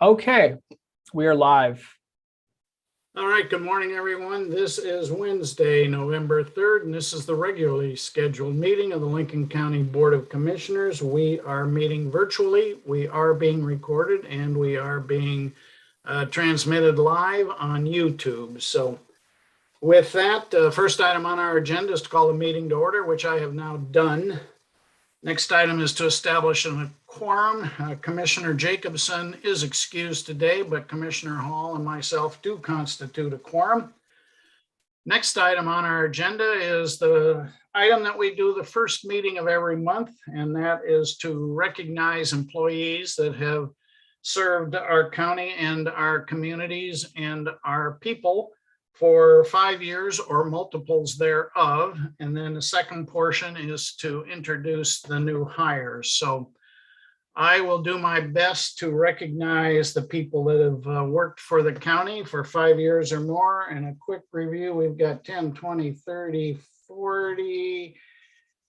Okay, we are live. All right, good morning, everyone. This is Wednesday, November 3rd, and this is the regularly scheduled meeting of the Lincoln County Board of Commissioners. We are meeting virtually, we are being recorded, and we are being transmitted live on YouTube. So with that, first item on our agenda is to call the meeting to order, which I have now done. Next item is to establish a quorum. Commissioner Jacobson is excused today, but Commissioner Hall and myself do constitute a quorum. Next item on our agenda is the item that we do the first meeting of every month, and that is to recognize employees that have served our county and our communities and our people for 5 years or multiples thereof. And then the second portion is to introduce the new hires. So I will do my best to recognize the people that have worked for the county for 5 years or more. And a quick review, we've got 10, 20, 30, 40,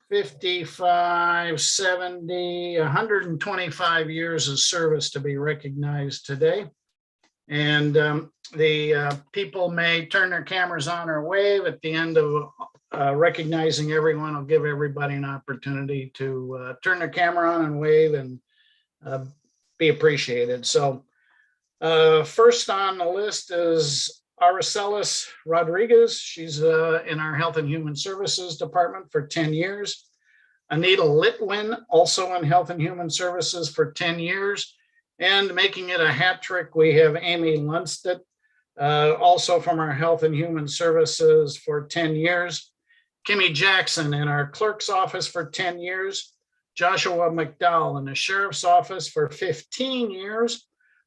55, 70, 125 years of service to be recognized today. And the people may turn their cameras on or wave at the end of recognizing everyone. I'll give everybody an opportunity to turn their camera on and wave and be appreciated. So first on the list is Aracelis Rodriguez. She's in our Health and Human Services Department for 10 years. Anita Litwin, also in Health and Human Services for 10 years. And making it a hat trick, we have Amy Lundstedt, also from our Health and Human Services for 10 years. Kimmy Jackson in our clerk's office for 10 years. Joshua McDowell in the sheriff's office for 15 years.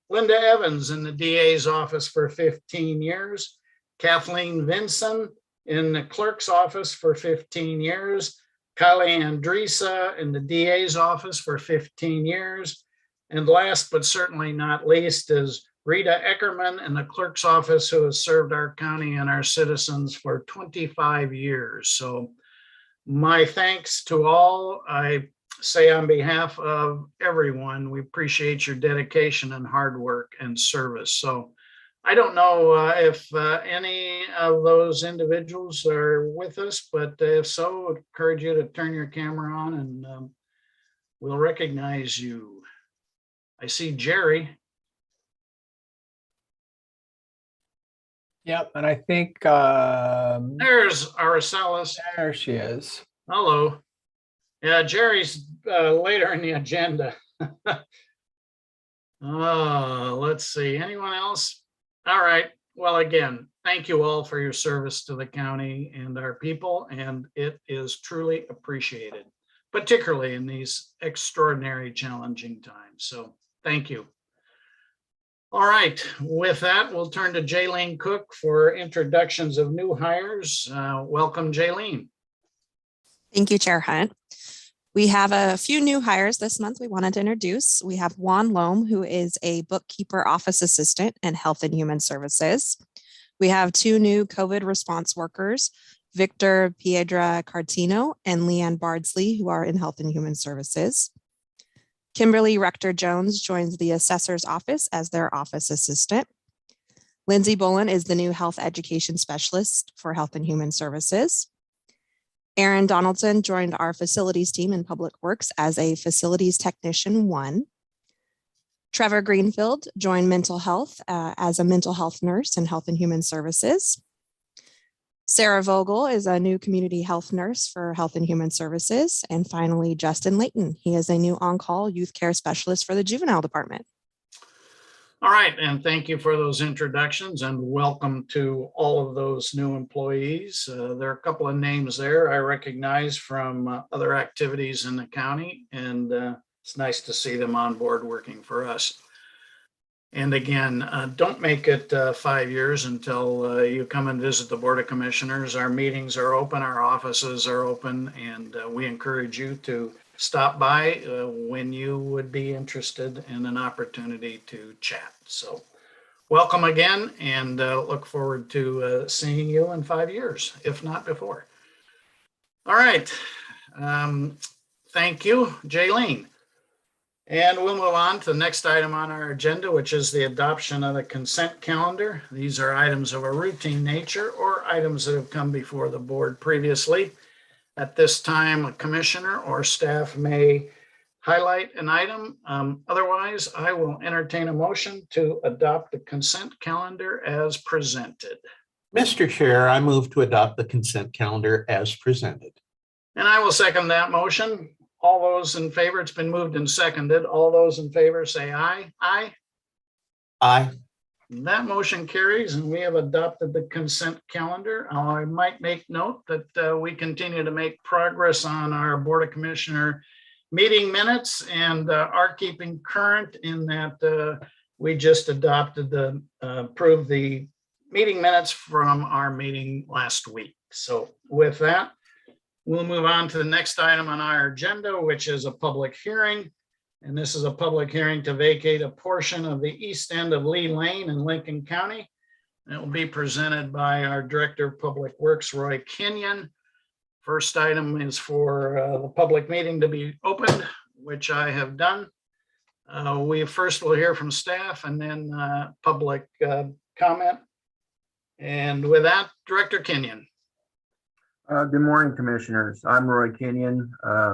Linda Evans in the DA's office for 15 years. Kathleen Vinson in the clerk's office for 15 years. Kylie Andresa in the DA's office for 15 years. And last but certainly not least is Rita Eckerman in the clerk's office, who has served our county and our citizens for 25 years. So my thanks to all. I say on behalf of everyone, we appreciate your dedication and hard work and service. So I don't know if any of those individuals are with us, but if so, I'd encourage you to turn your camera on and we'll recognize you. I see Jerry. Yep, and I think There's Aracelis. there she is. Hello. Yeah, Jerry's later in the agenda. Let's see. Anyone else? All right. Well, again, thank you all for your service to the county and our people, and it is truly appreciated, particularly in these extraordinary, challenging times. So thank you. All right, with that, we'll turn to Jaylene Cook for introductions of new hires. Welcome, Jaylene. Thank you, Chair Hunt. We have a few new hires this month we wanted to introduce. We have Juan Loam, who is a bookkeeper office assistant in Health and Human Services. We have two new COVID response workers, Victor Piedra Cartino and Leanne Bardsley, who are in Health and Human Services. Kimberly Rector-Jones joins the assessor's office as their office assistant. Lindsay Bolin is the new health education specialist for Health and Human Services. Aaron Donaldson joined our facilities team in Public Works as a facilities technician 1. Trevor Greenfield joined mental health as a mental health nurse in Health and Human Services. Sarah Vogel is a new community health nurse for Health and Human Services. And finally, Justin Layton. He is a new on-call youth care specialist for the juvenile department. All right, and thank you for those introductions and welcome to all of those new employees. There are a couple of names there I recognize from other activities in the county, and it's nice to see them on board working for us. And again, don't make it 5 years until you come and visit the Board of Commissioners. Our meetings are open, our offices are open, and we encourage you to stop by when you would be interested in an opportunity to chat. So welcome again, and look forward to seeing you in 5 years, if not before. All right. Thank you, Jaylene. And we'll move on to the next item on our agenda, which is the adoption of the consent calendar. These are items of a routine nature or items that have come before the board previously. At this time, a commissioner or staff may highlight an item. Otherwise, I will entertain a motion to adopt the consent calendar as presented. Mr. Chair, I move to adopt the consent calendar as presented. And I will second that motion. All those in favor, it's been moved and seconded. All those in favor say aye. Aye. Aye. That motion carries and we have adopted the consent calendar. I might make note that we continue to make progress on our Board of Commissioner meeting minutes and are keeping current in that we just adopted approved the meeting minutes from our meeting last week. So with that, we'll move on to the next item on our agenda, which is a public hearing. And this is a public hearing to vacate a portion of the east end of Lee Lane in Lincoln County. And it will be presented by our Director of Public Works, Roy Kenyon. First item is for the public meeting to be opened, which I have done. We first will hear from staff and then public comment. And with that, Director Kenyon. Good morning, Commissioners. I'm Roy Kenyon,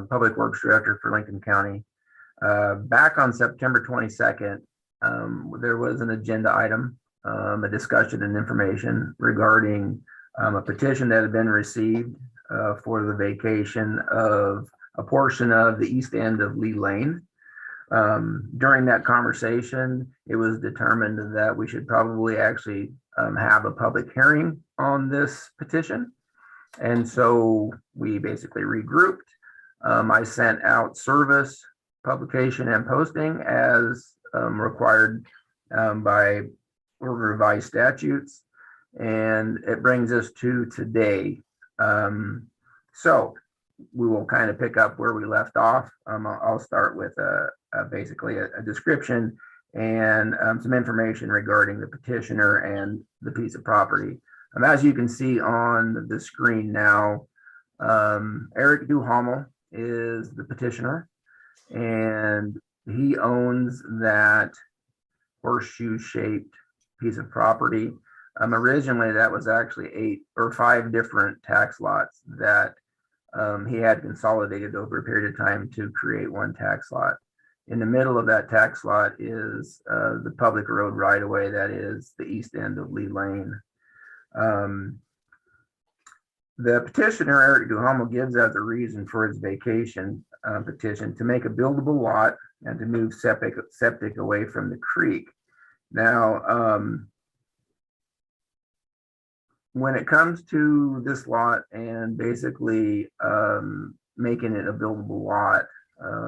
Public Works Director for Lincoln County. Back on September 22nd, there was an agenda item, a discussion and information regarding a petition that had been received for the vacation of a portion of the east end of Lee Lane. During that conversation, it was determined that we should probably actually have a public hearing on this petition. And so we basically regrouped. I sent out service, publication, and posting as required by revised statutes. And it brings us to today. So we will kind of pick up where we left off. I'll start with basically a description and some information regarding the petitioner and the piece of property. As you can see on the screen now, Eric Duhamel is the petitioner, and he owns that horseshoe-shaped piece of property. Originally, that was actually 5 different tax lots that he had consolidated over a period of time to create one tax lot. In the middle of that tax lot is the public road right-of-way that is the east end of Lee Lane. The petitioner, Eric Duhamel, gives as a reason for his vacation petition to make a buildable lot and to move septic away from the creek. Now, when it comes to this lot and basically making it a buildable lot,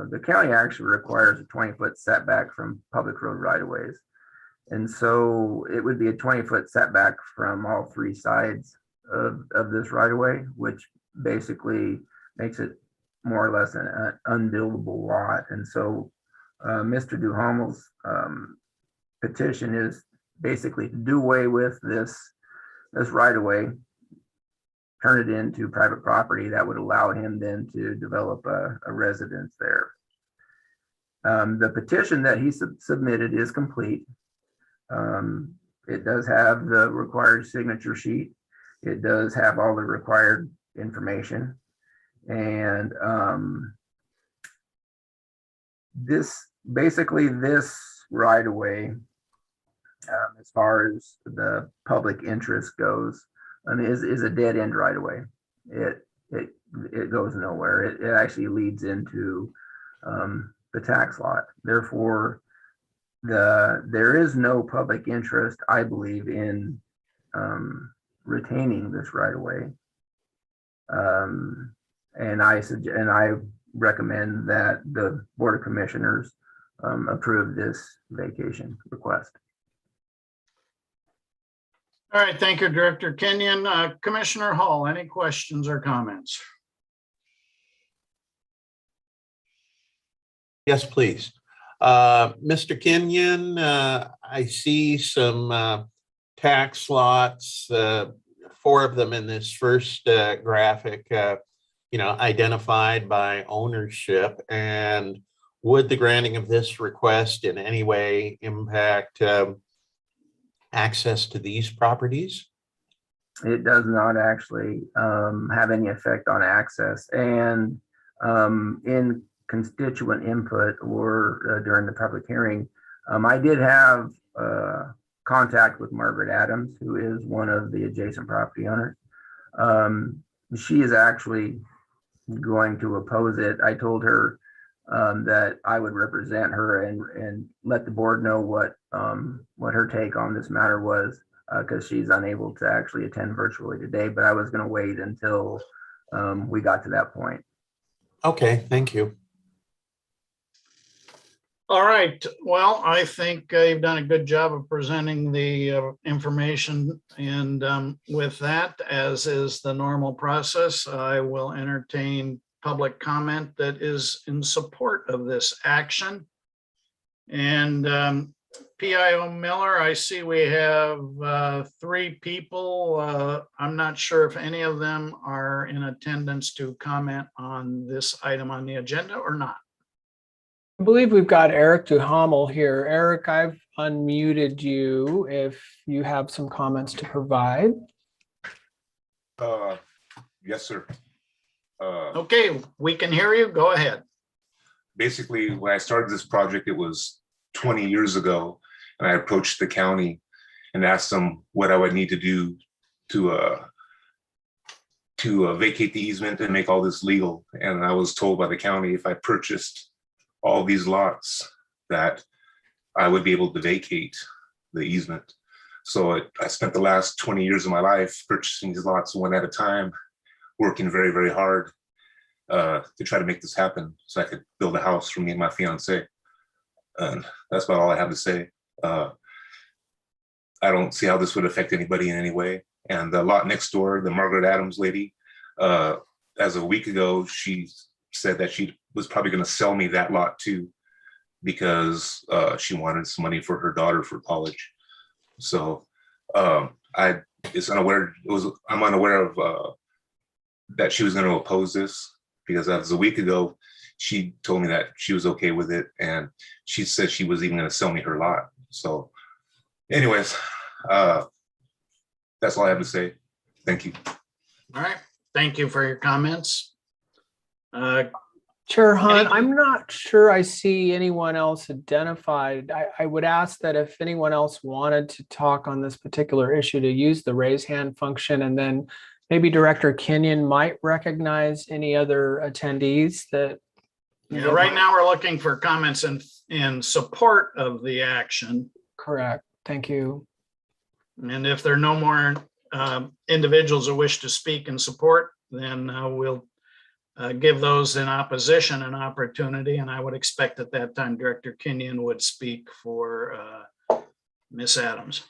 the county actually requires a 20-foot setback from public road right-of-ways. And so it would be a 20-foot setback from all 3 sides of this right-of-way, which basically makes it more or less an unbuildable lot. And so Mr. Duhamel's petition is basically to do away with this right-of-way, turn it into private property that would allow him then to develop a residence there. The petition that he submitted is complete. It does have the required signature sheet. It does have all the required information. And this right-of-way, as far as the public interest goes, is a dead end right-of-way. It goes nowhere. It actually leads into the tax lot. Therefore, there is no public interest, I believe, in retaining this right-of-way. And I recommend that the Board of Commissioners approve this vacation request. All right, thank you, Director Kenyon. Commissioner Hall, any questions or comments? Yes, please. Mr. Kenyon, I see some tax lots, 4 of them in this first graphic, identified by ownership. And would the granting of this request in any way impact access to these properties? It does not actually have any effect on access. And in constituent input or during the public hearing, I did have contact with Margaret Adams, who is one of the adjacent property owners. She is actually going to oppose it. I told her that I would represent her and let the board know what her take on this matter was, because she's unable to actually attend virtually today, but I was going to wait until we got to that point. Okay, thank you. All right, well, I think you've done a good job of presenting the information, and with that, as is the normal process, I will entertain public comment that is in support of this action. And PIO Miller, I see we have 3 people. I'm not sure if any of them are in attendance to comment on this item on the agenda or not. I believe we've got Eric Duhamel here. Eric, I've unmuted you if you have some comments to provide. Yes, sir. Okay, we can hear you. Go ahead. Basically, when I started this project, it was 20 years ago, and I approached the county and asked them what I would need to do to vacate the easement and make all this legal. And I was told by the county if I purchased all these lots that I would be able to vacate the easement. So I spent the last 20 years of my life purchasing these lots one at a time, working very, very hard to try to make this happen so I could build a house for me and my fiance. And that's about all I have to say. I don't see how this would affect anybody in any way. And the lot next door, the Margaret Adams lady, as a week ago, she said that she was probably going to sell me that lot too, because she wanted some money for her daughter for college. So I'm unaware of that she was going to oppose this, because as a week ago, she told me that she was okay with it, and she said she was even going to sell me her lot. So anyways, that's all I have to say. Thank you. All right, thank you for your comments. Chair Hunt, Any- I'm not sure I see anyone else identified. I would ask that if anyone else wanted to talk on this particular issue, to use the raise hand function, and then maybe Director Kenyon might recognize any other attendees that. Yeah, right now we're looking for comments in support of the action. Correct. Thank you. And if there are no more individuals who wish to speak in support, then we'll give those in opposition an opportunity. And I would expect at that time, Director Kenyon would speak for Ms. Adams.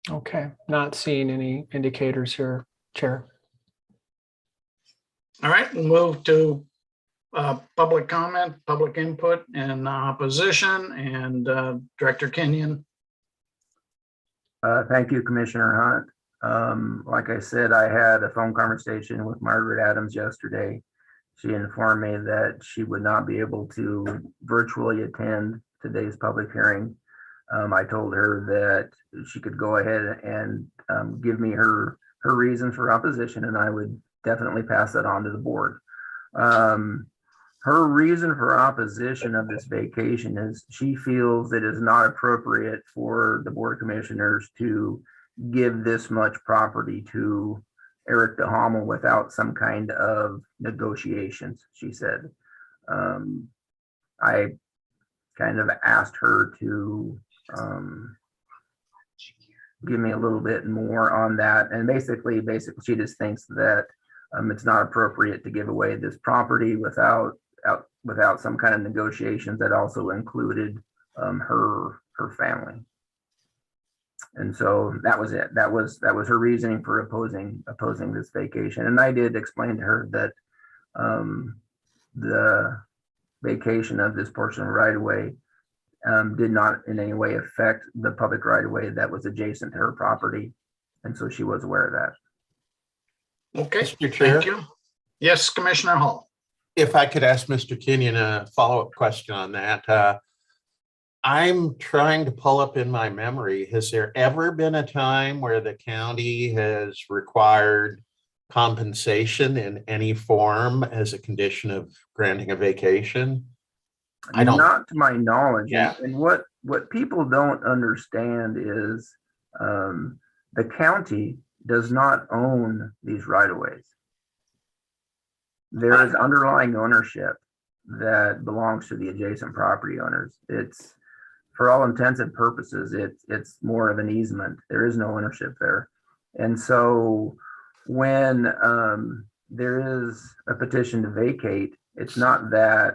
Okay, not seeing any indicators here, Chair. All right, we'll move to public comment, public input and opposition, and Director Kenyon. Thank you, Commissioner Hunt. Like I said, I had a phone conversation with Margaret Adams yesterday. She informed me that she would not be able to virtually attend today's public hearing. I told her that she could go ahead and give me her reason for opposition, and I would definitely pass that on to the board. Her reason for opposition of this vacation is she feels it is not appropriate for the board of commissioners to give this much property to Eric Duhamel without some kind of negotiations, she said. I kind of asked her to give me a little bit more on that. And basically she just thinks that it's not appropriate to give away this property without some kind of negotiations that also included her family. And so that was it. That was her reasoning for opposing this vacation. And I did explain to her that the vacation of this portion of right of way did not in any way affect the public right of way that was adjacent to her property. And so she was aware of that. Okay, Mr. Chair, thank you. Yes, Commissioner Hall. If I could ask Mr. Kenyon a follow-up question on that. I'm trying to pull up in my memory, has there ever been a time where the county has required compensation in any form as a condition of granting a vacation? I don't. Not to my knowledge. Yeah. And what people don't understand is the county does not own these right of ways. There is underlying ownership that belongs to the adjacent property owners. It's, for all intents and purposes, it's more of an easement. There is no ownership there. And so when there is a petition to vacate, it's not that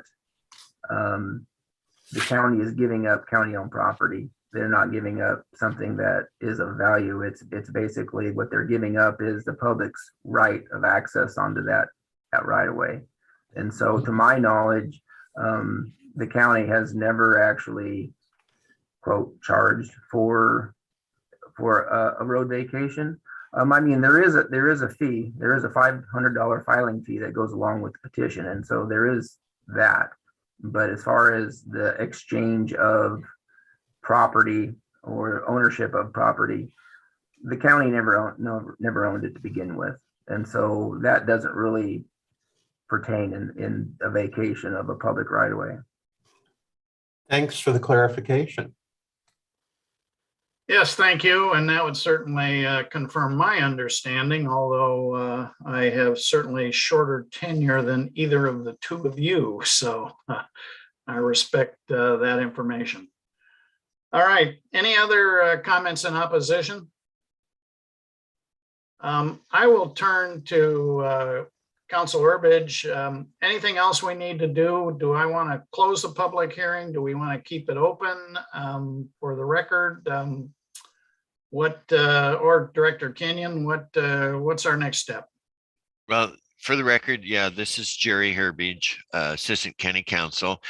the county is giving up county-owned property. They're not giving up something that is of value. It's basically what they're giving up is the public's right of access onto that right of way. And so, to my knowledge, the county has never actually, quote, charged for a road vacation. I mean, there is a fee. There is a $500 filing fee that goes along with the petition, and so there is that. But as far as the exchange of property or ownership of property, the county never owned it to begin with, and so that doesn't really pertain in a vacation of a public right of way. Thanks for the clarification. Yes, thank you. And that would certainly confirm my understanding, although I have certainly shorter tenure than either of the two of you. So I respect that information. All right. Any other comments in opposition? I will turn to Council Urbidge. Anything else we need to do? Do I want to close the public hearing? Do we want to keep it open for the record? Or Director Kenyon, what's our next step? Well, for the record, yeah, this is Jerry Herbige, Assistant County Counsel.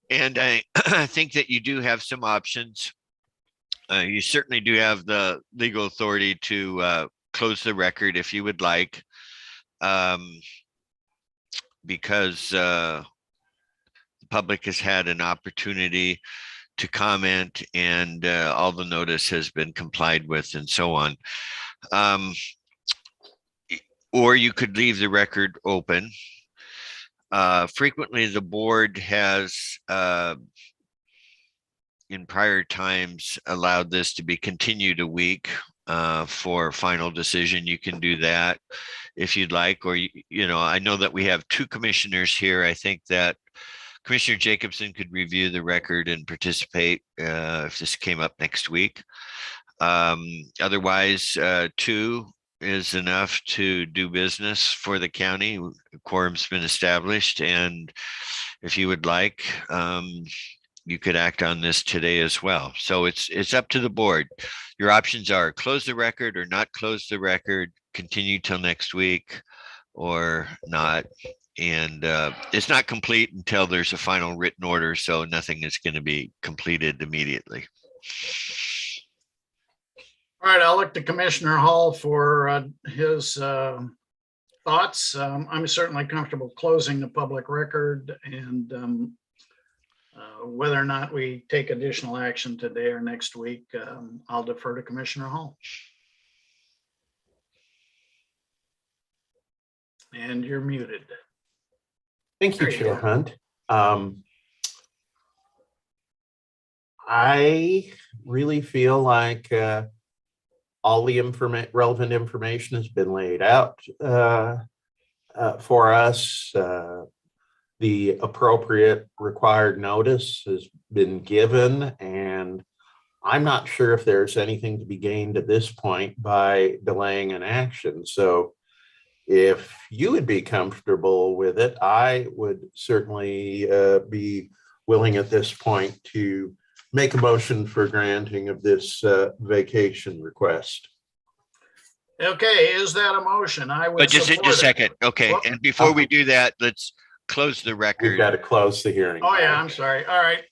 And I think that you do have some options. You certainly do have the legal authority to close the record if you would like, because the public has had an opportunity to comment and all the notice has been complied with and so on. Or you could leave the record open. Frequently the board has in prior times allowed this to be continued a week for final decision. You can do that if you'd like, or I know that we have two commissioners here. I think that Commissioner Jacobson could review the record and participate if this came up next week. Otherwise, 2 is enough to do business for the county. Quorum's been established, and if you would like, you could act on this today as well. So it's up to the board. Your options are close the record or not close the record, continue till next week, or not. And it's not complete until there's a final written order, so nothing is going to be completed immediately. All right, I'll look to Commissioner Hall for his thoughts. I'm certainly comfortable closing the public record, and whether or not we take additional action today or next week, I'll defer to Commissioner Hall. And you're muted. Thank you, There you Chair go. Hunt. I really feel like all the relevant information has been laid out for us. The appropriate required notice has been given, and I'm not sure if there's anything to be gained at this point by delaying an action. So if you would be comfortable with it, I would certainly be willing at this point to make a motion for granting of this vacation request. Okay, is that a motion? I would But just a support it. second. Okay. Well, And before we do that, let's close the We've record. got to close the hearing. Oh, yeah, I'm sorry. All right.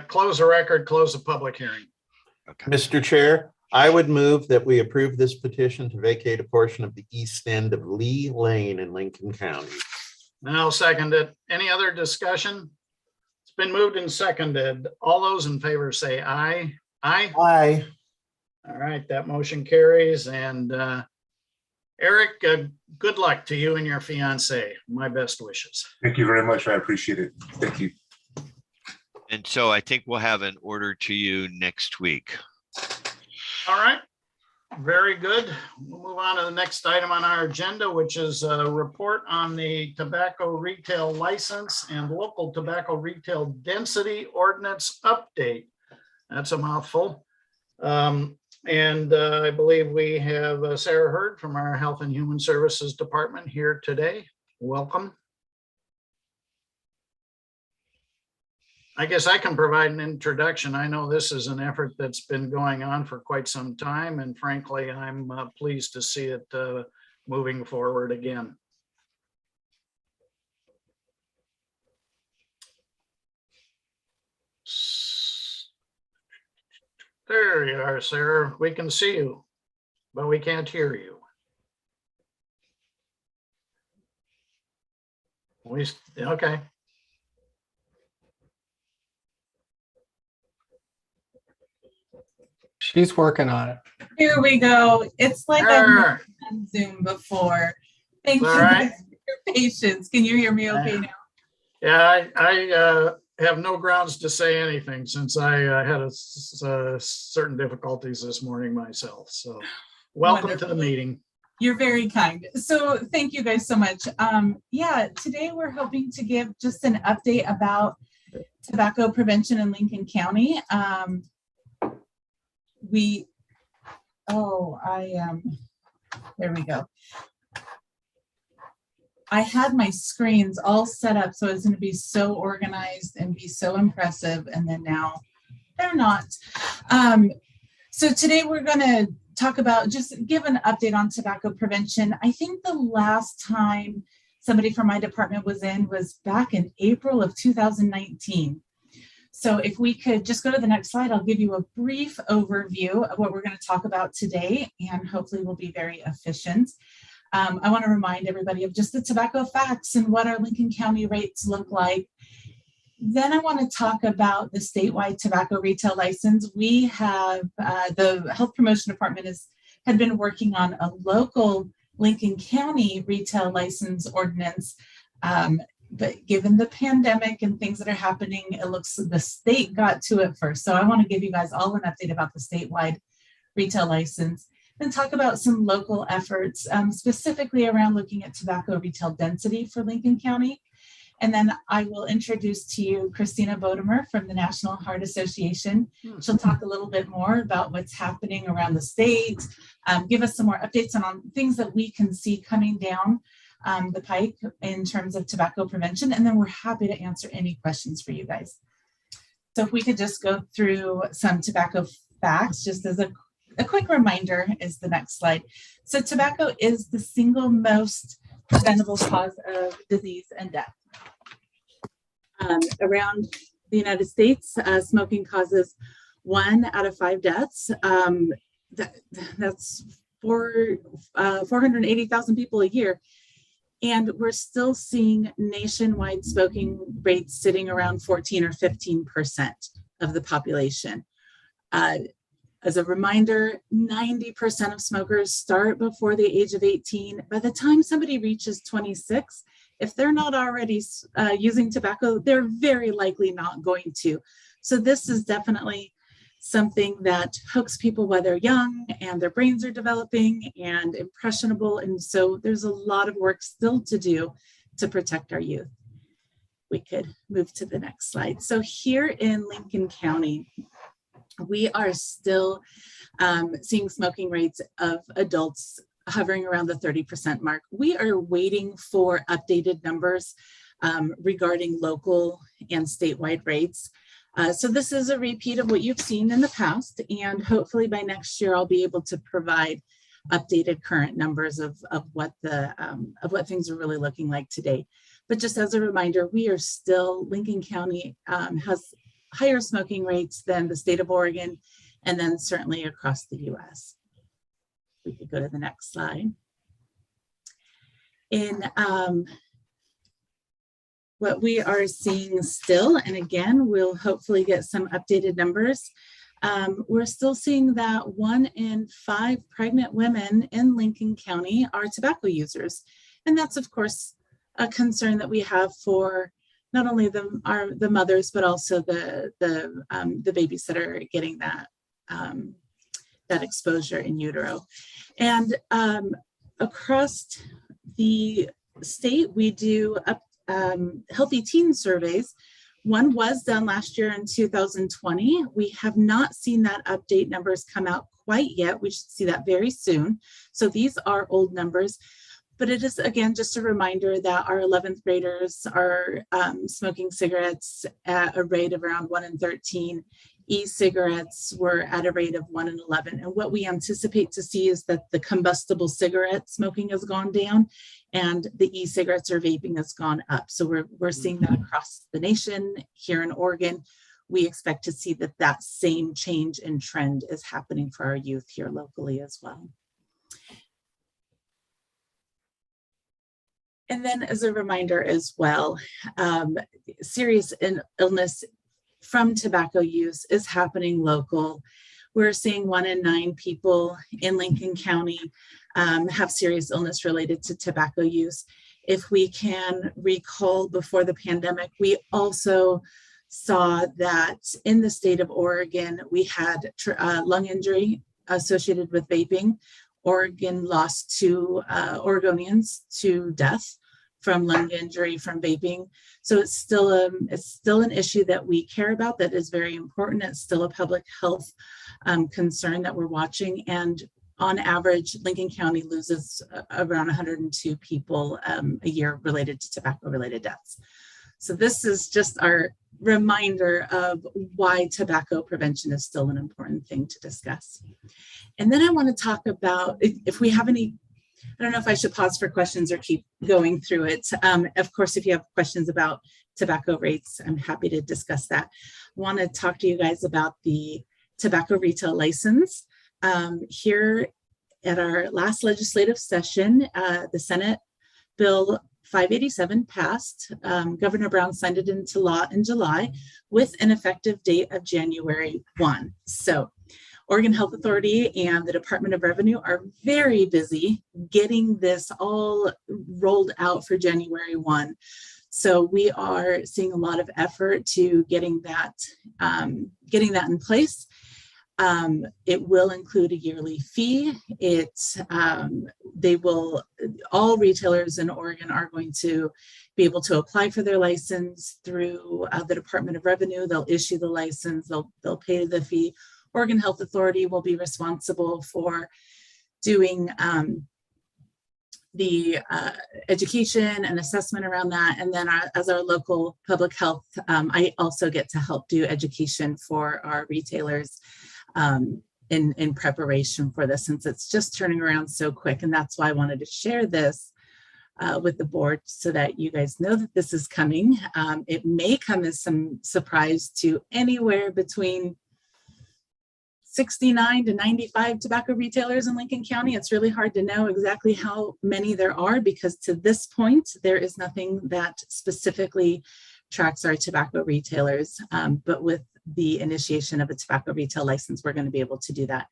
Close the record, close the public hearing. Okay. Mr. Chair, I would move that we approve this petition to vacate a portion of the east end of Lee Lane in Lincoln County. And I'll second it. Any other discussion? It's been moved and seconded. All those in favor say aye. Aye. Aye. All right, that motion carries. And Eric, good luck to you and your fiance. My best wishes. Thank you very much. I appreciate it. Thank you. And so I think we'll have an order to you next week. All right, very good. We'll move on to the next item on our agenda, which is a report on the tobacco retail license and local tobacco retail density ordinance update. That's a mouthful. And I believe we have Sarah Hurd from our Health and Human Services Department here today. Welcome. I guess I can provide an introduction. I know this is an effort that's been going on for quite some time, and frankly, I'm pleased to see it moving forward again. There you are, Sarah. We can see you, but we can't hear you. Okay. She's working on it. Here we go. It's like I've There. never done Zoom before. Thank you All right. guys for your patience. Can you hear me okay now? Yeah, I have no grounds to say anything since I had certain difficulties this morning myself. So welcome to the Wonderful. meeting. You're very kind. So thank you guys so much. Yeah, today we're hoping to give just an update about tobacco prevention in Lincoln County. There we go. I had my screens all set up so it's going to be so organized and be so impressive, and then now they're not. So today we're going to talk about, just give an update on tobacco prevention. I think the last time somebody from my department was back in April of 2019. So if we could just go to the next slide, I'll give you a brief overview of what we're going to talk about today, and hopefully we'll be very efficient. I want to remind everybody of just the tobacco facts and what our Lincoln County rates look like. Then I want to talk about the statewide tobacco retail license. We have the Health Promotion Department had been working on a local Lincoln County retail license ordinance. But given the pandemic and things that are happening, it looks the state got to it first. So I want to give you guys all an update about the statewide retail license, and talk about some local efforts, specifically around looking at tobacco retail density for Lincoln County. And then I will introduce to you Christina Bodemer from the National Heart Association. She'll talk a little bit more about what's happening around the state, give us some more updates on things that we can see coming down the pike in terms of tobacco prevention. And then we're happy to answer any questions for you guys. So if we could just go through some tobacco facts, just as a quick reminder is the next slide. So tobacco is the single most preventable cause of disease and death. Around the United States, smoking causes 1 out of 5 deaths. That's 480,000 people a year. And we're still seeing nationwide smoking rates sitting around 14 or 15% of the population. As a reminder, 90% of smokers start before the age of 18. By the time somebody reaches 26, if they're not already using tobacco, they're very likely not going to. So this is definitely something that hooks people while they're young and their brains are developing and impressionable. And so there's a lot of work still to do to protect our youth. We could move to the next slide. So here in Lincoln County, we are still seeing smoking rates of adults hovering around the 30% mark. We are waiting for updated numbers regarding local and statewide rates. So this is a repeat of what you've seen in the past, and hopefully by next year, I'll be able to provide updated current numbers of what things are really looking like today. But just as a reminder, we are still, Lincoln County has higher smoking rates than the state of Oregon, and then certainly across the US. We could go to the next slide. In what we are seeing still, and again, we'll hopefully get some updated numbers. We're still seeing that 1 in 5 pregnant women in Lincoln County are tobacco users. And that's of course a concern that we have for not only the mothers, but also the babies that are getting that exposure in utero. And across the state, we do healthy teen surveys. One was done last year in 2020. We have not seen that update numbers come out quite yet. We should see that very soon. So these are old numbers, but it is, again, just a reminder that our 11th graders are smoking cigarettes at a rate of around 1 in 13. E-cigarettes were at a rate of 1 in 11. And what we anticipate to see is that the combustible cigarette smoking has gone down and the e-cigarettes or vaping has gone up. So we're seeing that across the nation. Here in Oregon, we expect to see that same change in trend is happening for our youth here locally as well. And then as a reminder as well, serious illness from tobacco use is happening local. We're seeing 1 in 9 people in Lincoln County have serious illness related to tobacco use. If we can recall before the pandemic, we also saw that in the state of Oregon, we had lung injury associated with vaping. Oregon lost 2 Oregonians to death from lung injury from vaping. So it's still an issue that we care about, that is very important. It's still a public health concern that we're watching. And on average, Lincoln County loses around 102 people a year related to tobacco-related deaths. So this is just our reminder of why tobacco prevention is still an important thing to discuss. And then I want to talk about if we have any, I don't know if I should pause for questions or keep going through it. Of course, if you have questions about tobacco rates, I'm happy to discuss that. I want to talk to you guys about the tobacco retail license. Here at our last legislative session, the Senate Bill 587 passed. Governor Brown signed it into law in July with an effective date of January 1. So Oregon Health Authority and the Department of Revenue are very busy getting this all rolled out for January 1. So we are seeing a lot of effort to getting that in place. It will include a yearly fee. All retailers in Oregon are going to be able to apply for their license through the Department of Revenue. They'll issue the license, they'll pay the fee. Oregon Health Authority will be responsible for doing the education and assessment around that. And then as our local public health, I also get to help do education for our retailers in preparation for this, since it's just turning around so quick. And that's why I wanted to share this with the board so that you guys know that this is coming. It may come as some surprise to anywhere between 69 to 95 tobacco retailers in Lincoln County. It's really hard to know exactly how many there are, because to this point, there is nothing that specifically tracks our tobacco retailers. But with the initiation of a tobacco retail license, we're going to be able to do that.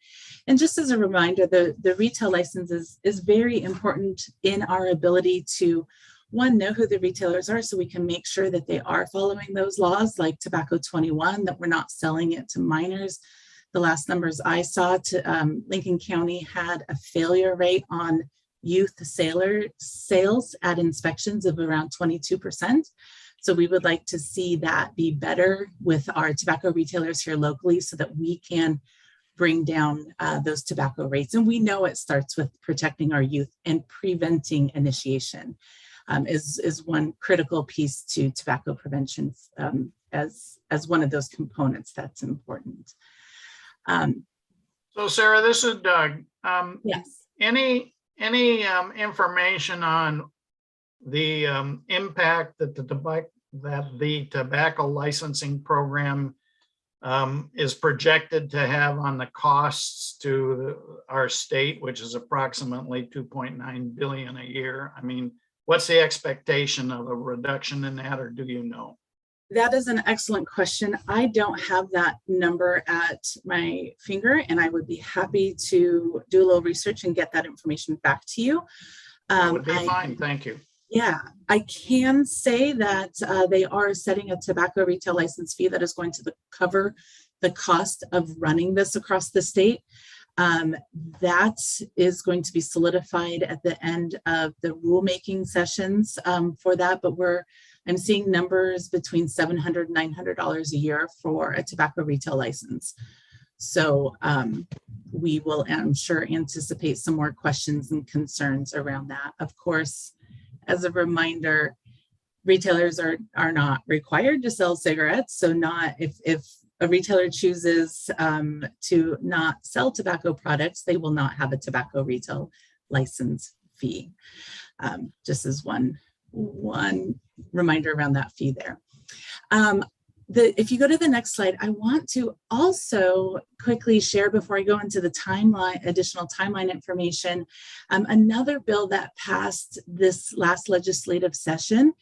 And just as a reminder, the retail license is very important in our ability to, one, know who the retailers are so we can make sure that they are following those laws, like Tobacco 21, that we're not selling it to minors. The last numbers I saw, Lincoln County had a failure rate on youth sales at inspections of around 22%. So we would like to see that be better with our tobacco retailers here locally so that we can bring down those tobacco rates. And we know it starts with protecting our youth, and preventing initiation is one critical piece to tobacco prevention as one of those components that's important. So Sarah, this is Doug. Yes. Any information on the impact that the tobacco licensing program is projected to have on the costs to our state, which is approximately $2.9 billion a year? I mean, what's the expectation of a reduction in that, or do you know? That is an excellent question. I don't have that number at my finger, and I would be happy to do a little research and get that information back to you. That would be fine, thank you. Yeah, I can say that they are setting a tobacco retail license fee that is going to cover the cost of running this across the state. That is going to be solidified at the end of the rulemaking sessions for that, but I'm seeing numbers between $700 and $900 a year for a tobacco retail license. So we will, I'm sure, anticipate some more questions and concerns around that. Of course, as a reminder, retailers are not required to sell cigarettes. So if a retailer chooses to not sell tobacco products, they will not have a tobacco retail license fee. Just as one reminder around that fee there. If you go to the next slide, I want to also quickly share before I go into the additional timeline information, another bill that passed this last legislative session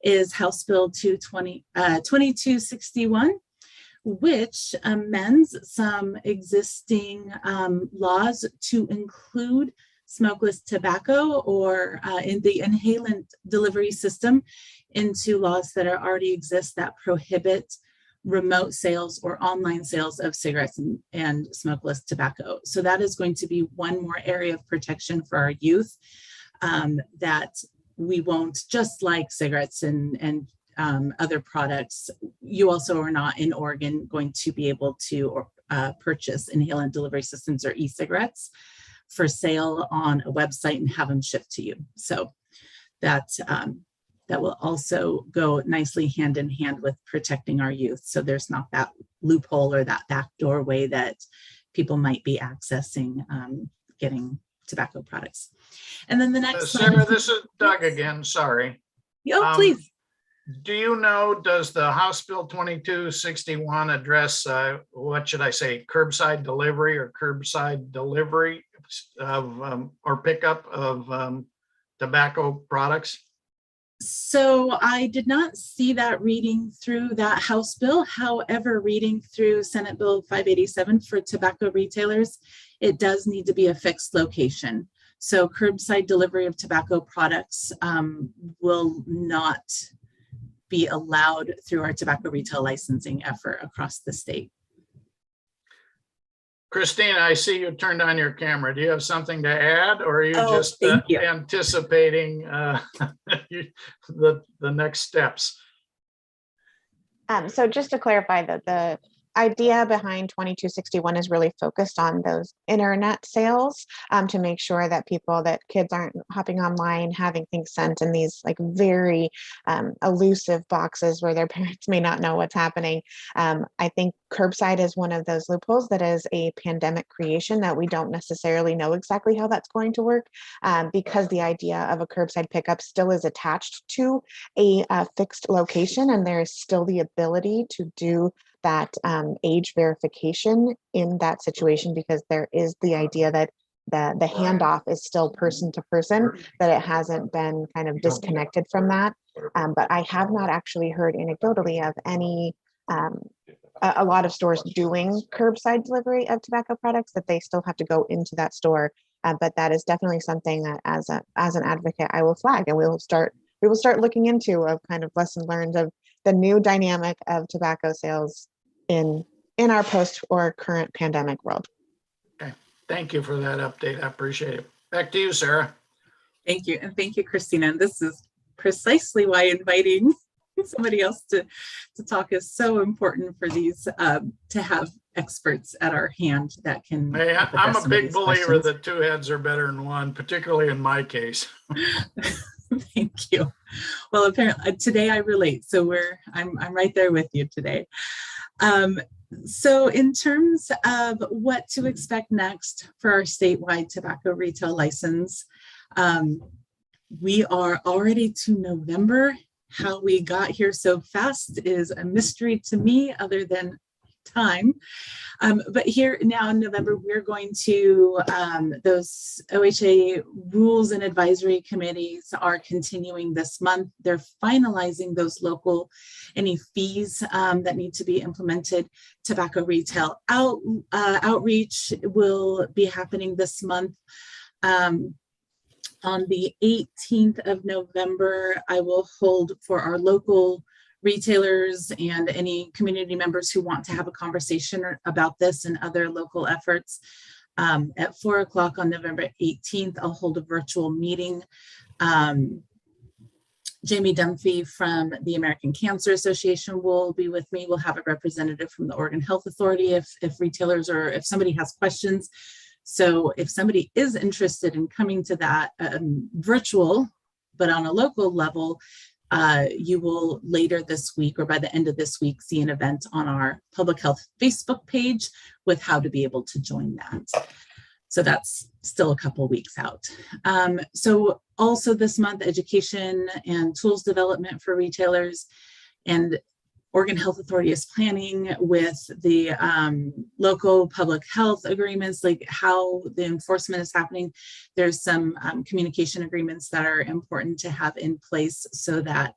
is House Bill 2261, which amends some existing laws to include smokeless tobacco or in the inhalant delivery system into laws that already exist that prohibit remote sales or online sales of cigarettes and smokeless tobacco. So that is going to be one more area of protection for our youth that we won't, just like cigarettes and other products, you also are not in Oregon going to be able to purchase inhalant delivery systems or e-cigarettes for sale on a website and have them shipped to you. So that will also go nicely hand in hand with protecting our youth. So there's not that loophole or that backdoor way that people might be accessing getting tobacco products. And then the next Sarah, this is Doug again, sorry. Oh, please. Do you know, does the House Bill 2261 address, what should I say, curbside delivery or curbside delivery of or pickup of tobacco products? So I did not see that reading through that House bill. However, reading through Senate Bill 587 for tobacco retailers, it does need to be a fixed location. So curbside delivery of tobacco products will not be allowed through our tobacco retail licensing effort across the state. Christina, I see you turned on your camera. Do you have something to add, or are you just anticipating the next steps? So just to clarify that the idea behind 2261 is really focused on those internet sales to make sure that kids aren't hopping online, having things sent in these like very elusive boxes where their parents may not know what's happening. I think curbside is one of those loopholes that is a pandemic creation that we don't necessarily know exactly how that's going to work because the idea of a curbside pickup still is attached to a fixed location, and there is still the ability to do that age verification in that situation, because there is the idea that the handoff is still person to person, that it hasn't been kind of disconnected from that. But I have not actually heard anecdotally of any, a lot of stores doing curbside delivery of tobacco products, that they still have to go into that store. But that is definitely something that as an advocate, I will flag, and we will start looking into of kind of lesson learned of the new dynamic of tobacco sales in our post or current pandemic world. Okay, thank you for that update. I appreciate it. Back to you, Sarah. Thank you. And thank you, Christina. And this is precisely why inviting somebody else to talk is so important for these, to have experts at our hand that can. Hey, I'm a big believer that two heads are better than one, particularly in my case. Thank you. Well, apparently today I relate. So I'm right there with you today. So in terms of what to expect next for our statewide tobacco retail license, we are already to November. How we got here so fast is a mystery to me, other than time. But here now in November, we're going to, those OHA rules and advisory committees are continuing this month. They're finalizing those local, any fees that need to be implemented. Tobacco retail outreach will be happening this month. On the 18th of November, I will hold for our local retailers and any community members who want to have a conversation about this and other local efforts. At 4 o'clock on November 18th, I'll hold a virtual meeting. Jamie Dunphy from the American Cancer Association will be with me. We'll have a representative from the Oregon Health Authority if retailers or if somebody has questions. So if somebody is interested in coming to that virtual, but on a local level, you will later this week or by the end of this week see an event on our public health Facebook page with how to be able to join that. So that's still a couple weeks out. So also this month, education and tools development for retailers, and Oregon Health Authority is planning with the local public health agreements, like how the enforcement is happening. There's some communication agreements that are important to have in place so that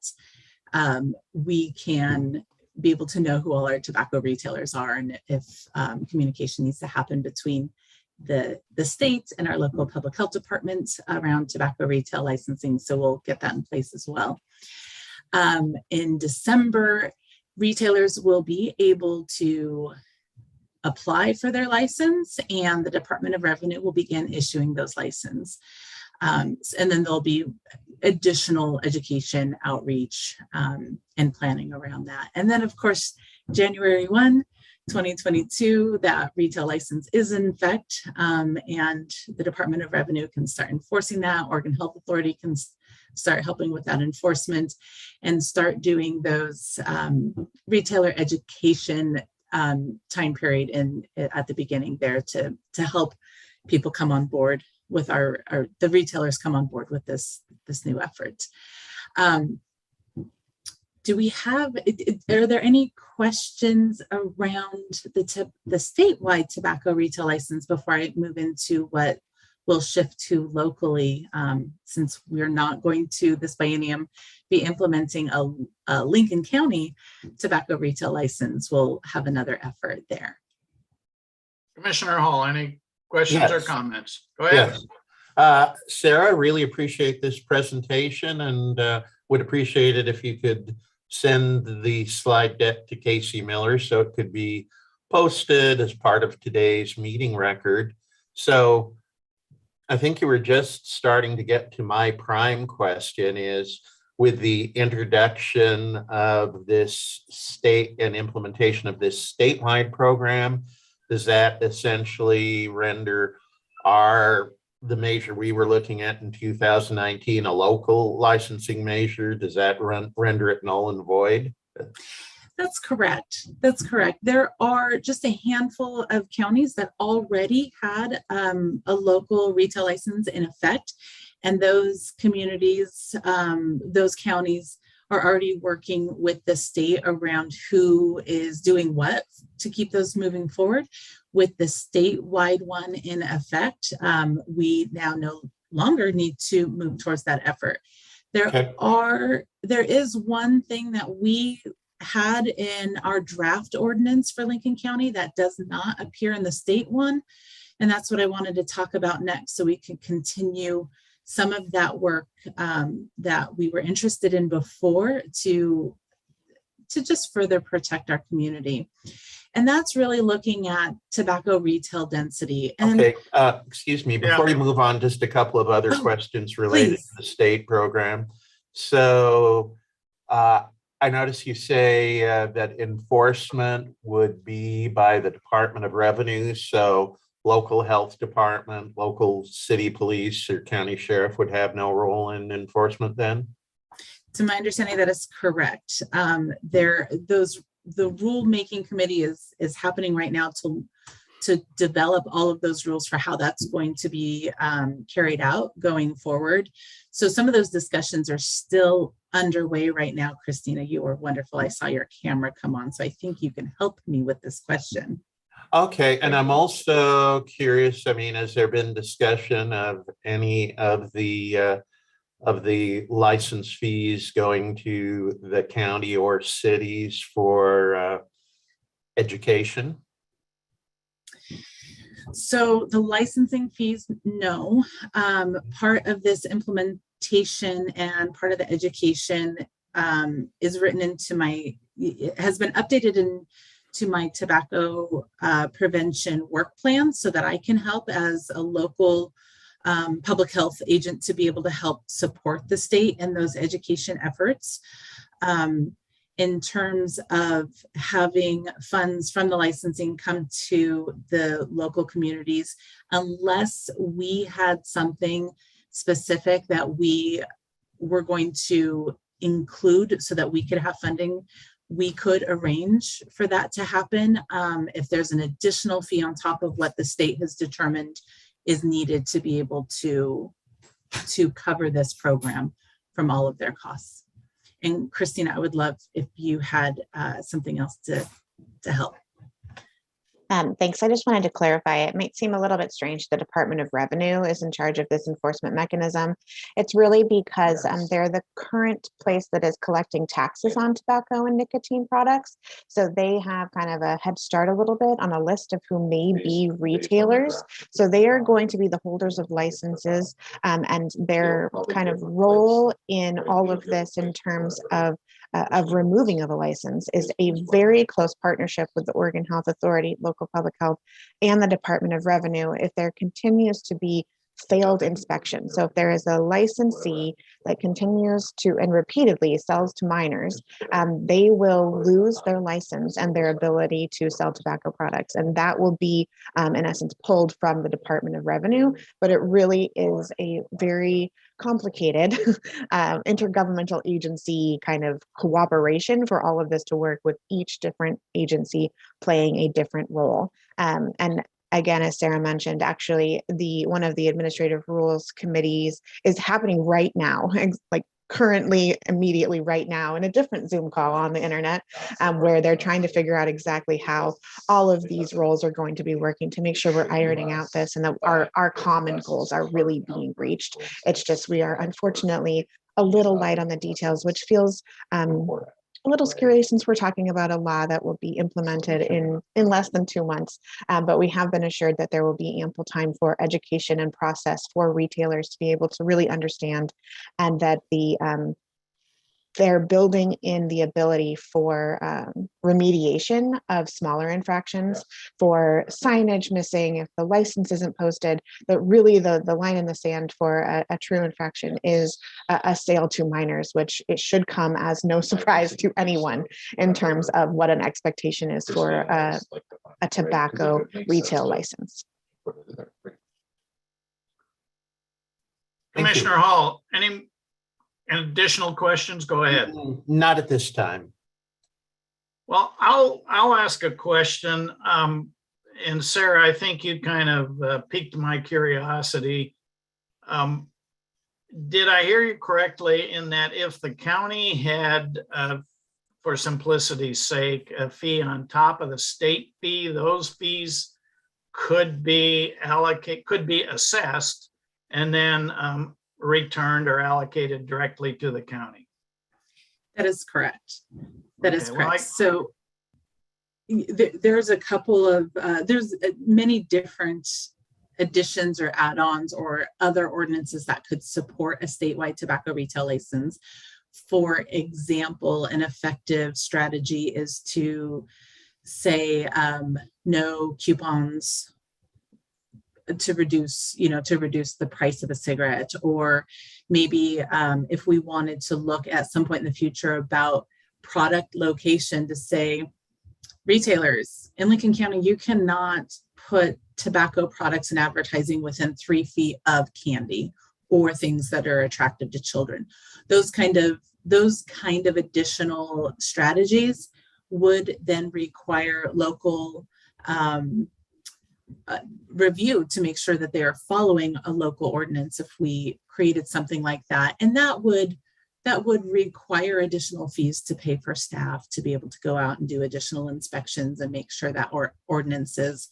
we can be able to know who all our tobacco retailers are, and if communication needs to happen between the state and our local public health department around tobacco retail licensing. So we'll get that in place as well. In December, retailers will be able to apply for their license, and the Department of Revenue will begin issuing those licenses. And then there'll be additional education, outreach, and planning around that. And then, of course, January 1, 2022, that retail license is in effect, and the Department of Revenue can start enforcing that. Oregon Health Authority can start helping with that enforcement and start doing those retailer education time period at the beginning there to help people come on board with the retailers come on board with this new effort. Do we have, are there any questions around the statewide tobacco retail license before I move into what we'll shift to locally, since we're not going to this biennium be implementing a Lincoln County tobacco retail license? We'll have another effort there. Commissioner Hall, any questions or Yes. comments? Go ahead. Yes. Sarah, really appreciate this presentation and would appreciate it if you could send the slide deck to Casey Miller so it could be posted as part of today's meeting record. So I think you were just starting to get to my prime question is, with the introduction of this state and implementation of this statewide program, does that essentially render the measure we were looking at in 2019 a local licensing measure? Does that render it null and void? That's correct. That's correct. There are just a handful of counties that already had a local retail license in effect. And those communities, those counties are already working with the state around who is doing what to keep those moving forward. With the statewide one in effect, we now no longer need to move towards that effort. There is one thing that we had in our draft ordinance for Lincoln County that does not appear in the state one. And that's what I wanted to talk about next, so we can continue some of that work that we were interested in before to just further protect our community. And that's really looking at tobacco retail density. And okay, excuse me, before you move on, just a couple of other questions related to the state program. So I notice you say that enforcement would be by the Department of Revenue. So local health department, local city police or county sheriff would have no role in enforcement then? To my understanding, that is correct. The rulemaking committee is happening right now to develop all of those rules for how that's going to be carried out going forward. So some of those discussions are still underway right now. Christina, you were wonderful. I saw your camera come on, so I think you can help me with this question. Okay, and I'm also curious, I mean, has there been discussion of any of the license fees going to the county or cities for education? So the licensing fees, no. Part of this implementation and part of the education is written into it has been updated into my tobacco prevention work plan so that I can help as a local public health agent to be able to help support the state in those education efforts. In terms of having funds from the licensing come to the local communities, unless we had something specific that we were going to include so that we could have funding, we could arrange for that to happen. If there's an additional fee on top of what the state has determined is needed to be able to cover this program from all of their costs. And Christina, I would love if you had something else to help. Thanks. I just wanted to clarify, it might seem a little bit strange the Department of Revenue is in charge of this enforcement mechanism. It's really because they're the current place that is collecting taxes on tobacco and nicotine products. So they have kind of a head start a little bit on a list of who may be retailers. So they are going to be the holders of licenses, and their kind of role in all of this in terms of removing of a license is a very close partnership with the Oregon Health Authority, local public health, and the Department of Revenue if there continues to be failed inspection. So if there is a licensee that continues to and repeatedly sells to minors, they will lose their license and their ability to sell tobacco products. And that will be, in essence, pulled from the Department of Revenue. But it really is a very complicated intergovernmental agency kind of cooperation for all of this to work, with each different agency playing a different role. And again, as Sarah mentioned, actually, one of the administrative rules committees is happening right now, like currently, immediately right now, in a different Zoom call on the internet, where they're trying to figure out exactly how all of these roles are going to be working to make sure we're ironing out this and that our common goals are really being reached. It's just we are unfortunately a little light on the details, which feels a little scary since we're talking about a law that will be implemented in less than 2 months. But we have been assured that there will be ample time for education and process for retailers to be able to really understand, and that they're building in the ability for remediation of smaller infractions, for signage missing if the license isn't posted. But really the line in the sand for a true infraction is a sale to minors, which it should come as no surprise to anyone in terms of what an expectation is for a tobacco retail license. Commissioner Hall, any additional questions? Go ahead. Not at this time. Well, I'll ask a question. And Sarah, I think you kind of piqued my curiosity. Did I hear you correctly in that if the county had, for simplicity's sake, a fee on top of the state fee, those fees could be assessed and then returned or allocated directly to the county? That is correct. That is Okay, correct. well, So there's a couple of, there's many different additions or add-ons or other ordinances that could support a statewide tobacco retail license. For example, an effective strategy is to say no coupons to reduce the price of a cigarette, or maybe if we wanted to look at some point in the future about product location, to say retailers in Lincoln County, you cannot put tobacco products and advertising within 3 feet of candy or things that are attractive to children. Those kind of additional strategies would then require local review to make sure that they are following a local ordinance if we created something like that. And that would require additional fees to pay for staff to be able to go out and do additional inspections and make sure that our ordinances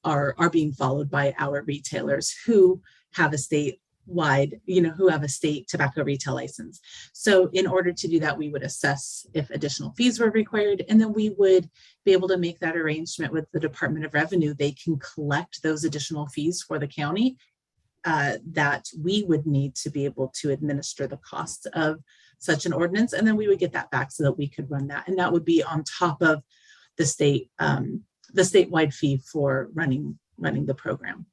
are being followed by our retailers who have a statewide, who have a state tobacco retail license. So in order to do that, we would assess if additional fees were required, and then we would be able to make that arrangement with the Department of Revenue. They can collect those additional fees for the county that we would need to be able to administer the cost of such an ordinance. And then we would get that back so that we could run that. And that would be on top of the statewide fee for running the program.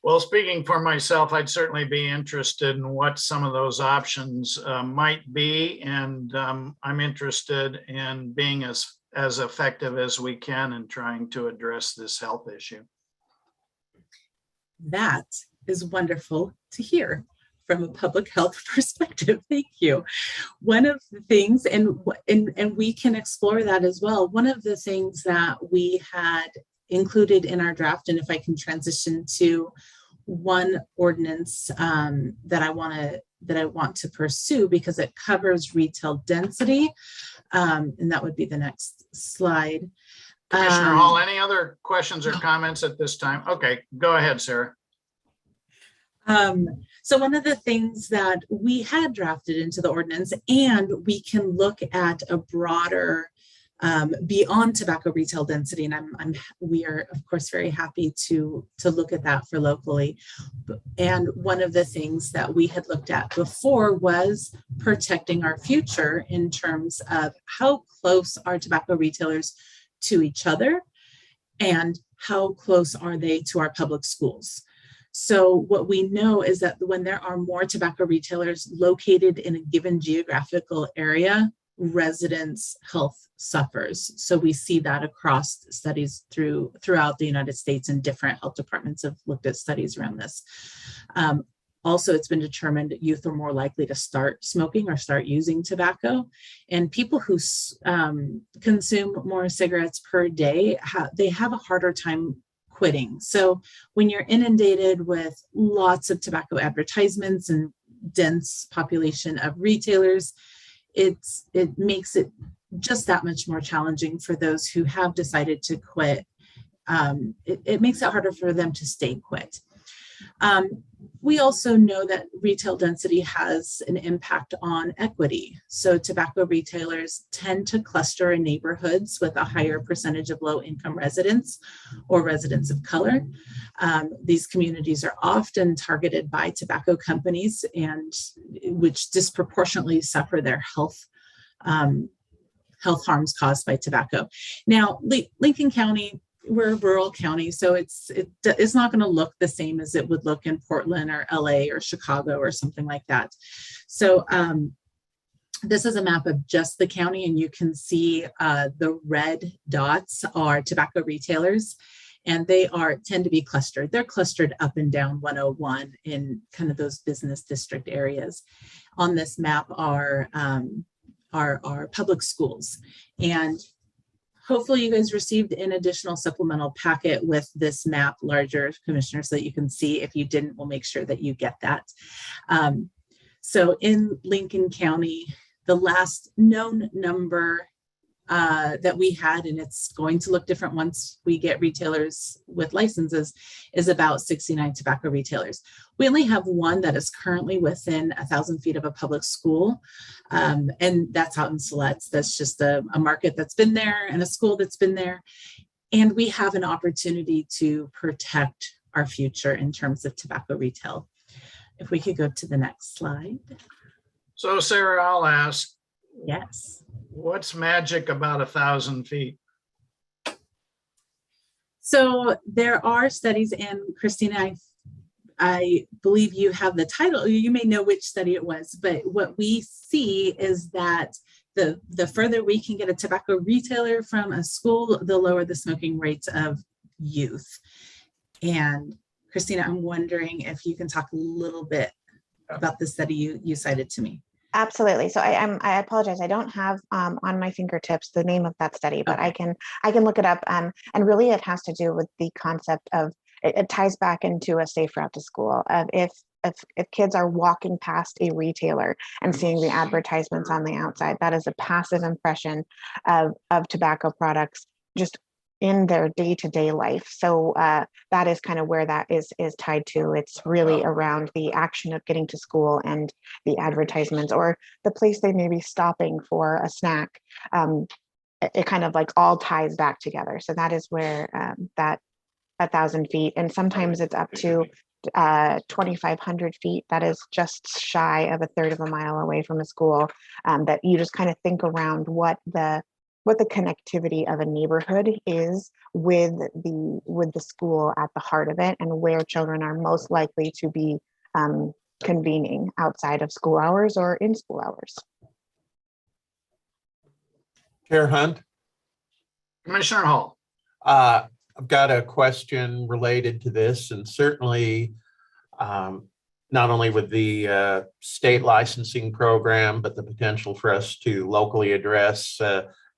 Well, speaking for myself, I'd certainly be interested in what some of those options might be. And I'm interested in being as effective as we can in trying to address this health issue. That is wonderful to hear from a public health perspective. Thank you. One of the things, and we can explore that as well. One of the things that we had included in our draft, and if I can transition to one ordinance that I want to pursue because it covers retail density, and that would be the next slide. Commissioner Hall, any other questions or comments at this time? Okay, go ahead, Sarah. So one of the things that we had drafted into the ordinance, and we can look at a broader beyond tobacco retail density, and we are of course very happy to look at that for locally. And one of the things that we had looked at before was protecting our future in terms of how close are tobacco retailers to each other and how close are they to our public schools. So what we know is that when there are more tobacco retailers located in a given geographical area, residents' health suffers. So we see that across studies throughout the United States, and different health departments have looked at studies around this. Also, it's been determined that youth are more likely to start smoking or start using tobacco, and people who consume more cigarettes per day, they have a harder time quitting. So when you're inundated with lots of tobacco advertisements and dense population of retailers, it makes it just that much more challenging for those who have decided to quit. It makes it harder for them to stay quit. We also know that retail density has an impact on equity. So tobacco retailers tend to cluster in neighborhoods with a higher percentage of low-income residents or residents of color. These communities are often targeted by tobacco companies, and which disproportionately suffer their health harms caused by tobacco. Now, Lincoln County, we're a rural county, so it's not going to look the same as it would look in Portland or LA or Chicago or something like that. So this is a map of just the county, and you can see the red dots are tobacco retailers, and they tend to be clustered. They're clustered up and down 101 in kind of those business district areas. On this map are public schools, and hopefully you guys received an additional supplemental packet with this map larger, Commissioner, so that you can see. If you didn't, we'll make sure that you get that. So in Lincoln County, the last known number that we had, and it's going to look different once we get retailers with licenses, is about 69 tobacco retailers. We only have one that is currently within 1,000 feet of a public school, and that's out in Siletz. That's just a market that's been there and a school that's been there. And we have an opportunity to protect our future in terms of tobacco retail. If we could go to the next slide. So Sarah, I'll ask, Yes. what's magic about 1,000 feet? So there are studies, and Christina, I believe you have the title. You may know which study it was, but what we see is that the further we can get a tobacco retailer from a school, the lower the smoking rates of youth. And Christina, I'm wondering if you can talk a little bit about the study you cited to me. Absolutely. So I apologize. I don't have on my fingertips the name of that study, but I can look it up. And really it has to do with the concept of it ties back into a safe route to school. If kids are walking past a retailer and seeing the advertisements on the outside, that is a passive impression of tobacco products just in their day-to-day life. So that is kind of where that is tied to. It's really around the action of getting to school and the advertisements or the place they may be stopping for a snack. It kind of like all ties back together. So that is where that 1,000 feet, and sometimes it's up to 2,500 feet. That is just shy of a third of a mile away from a school. That you just kind of think around what the connectivity of a neighborhood is with the school at the heart of it, and where children are most likely to be convening outside of school hours or in school hours. Chair Hunt, Commissioner Hall. I've got a question related to this, and certainly not only with the state licensing program, but the potential for us to locally address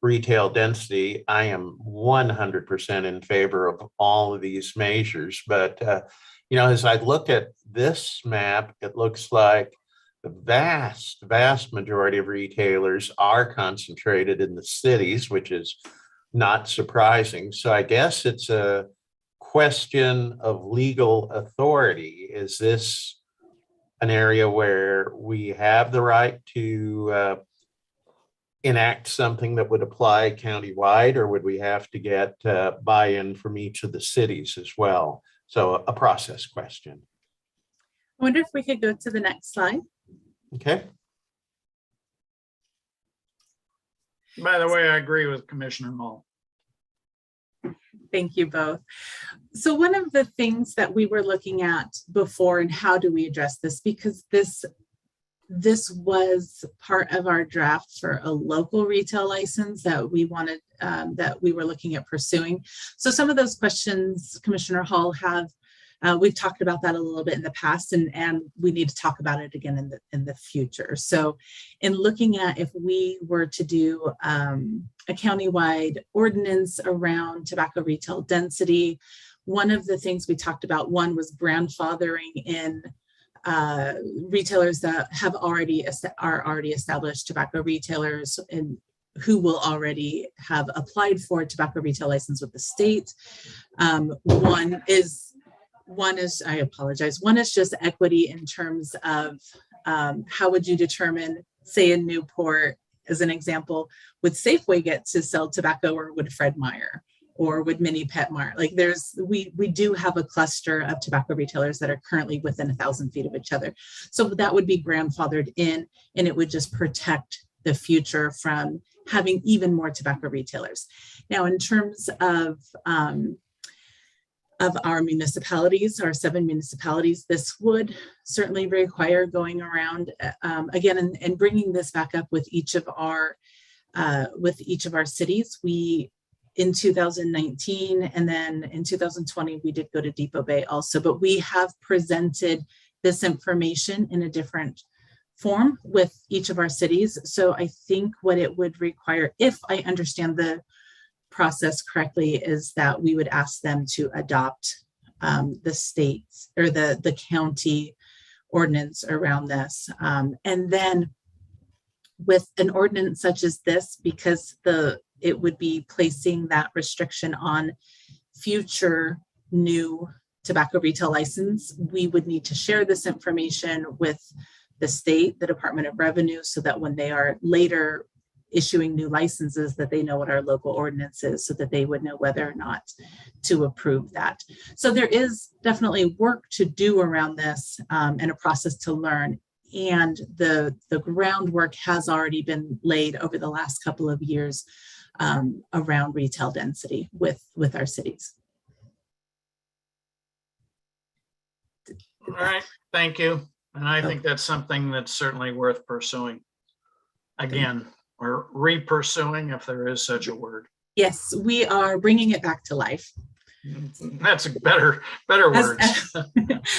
retail density. I am 100% in favor of all of these measures. But, as I look at this map, it looks like the vast majority of retailers are concentrated in the cities, which is not surprising. So I guess it's a question of legal authority. Is this an area where we have the right to enact something that would apply countywide, or would we have to get buy-in from each of the cities as well? So a process question. I wonder if we could go to the next slide. Okay. By the way, I agree with Commissioner Hall. Thank you both. So one of the things that we were looking at before, and how do we address this, because this was part of our draft for a local retail license that we wanted, that we were looking at pursuing. So some of those questions, Commissioner Hall, we've talked about that a little bit in the past, and we need to talk about it again in the future. So in looking at if we were to do a countywide ordinance around tobacco retail density, one of the things we talked about, one was grandfathering in retailers that are already established tobacco retailers and who will already have applied for a tobacco retail license with the state. One is, I apologize. One is just equity in terms of how would you determine, say in Newport, as an example, would Safeway get to sell tobacco, or would Fred Meyer, or would Mini Pet Mart? Like we do have a cluster of tobacco retailers that are currently within 1,000 feet of each other. So that would be grandfathered in, and it would just protect the future from having even more tobacco retailers. Now, in terms of our municipalities, our 7 municipalities, this would certainly require going around again and bringing this back up with each of our cities. We, in 2019 and then in 2020, we did go to Depot Bay also, but we have presented this information in a different form with each of our cities. So I think what it would require, if I understand the process correctly, is that we would ask them to adopt the state or the county ordinance around this. And then with an ordinance such as this, because it would be placing that restriction on future new tobacco retail license, we would need to share this information with the state, the Department of Revenue, so that when they are later issuing new licenses, that they know what our local ordinance is, so that they would know whether or not to approve that. So there is definitely work to do around this and a process to learn. And the groundwork has already been laid over the last couple of years around retail density with our cities. All right, thank you. And I think that's something that's certainly worth pursuing. Again, or re-pursuing, if there is such a word. Yes, we are bringing it back to life. That's a better words.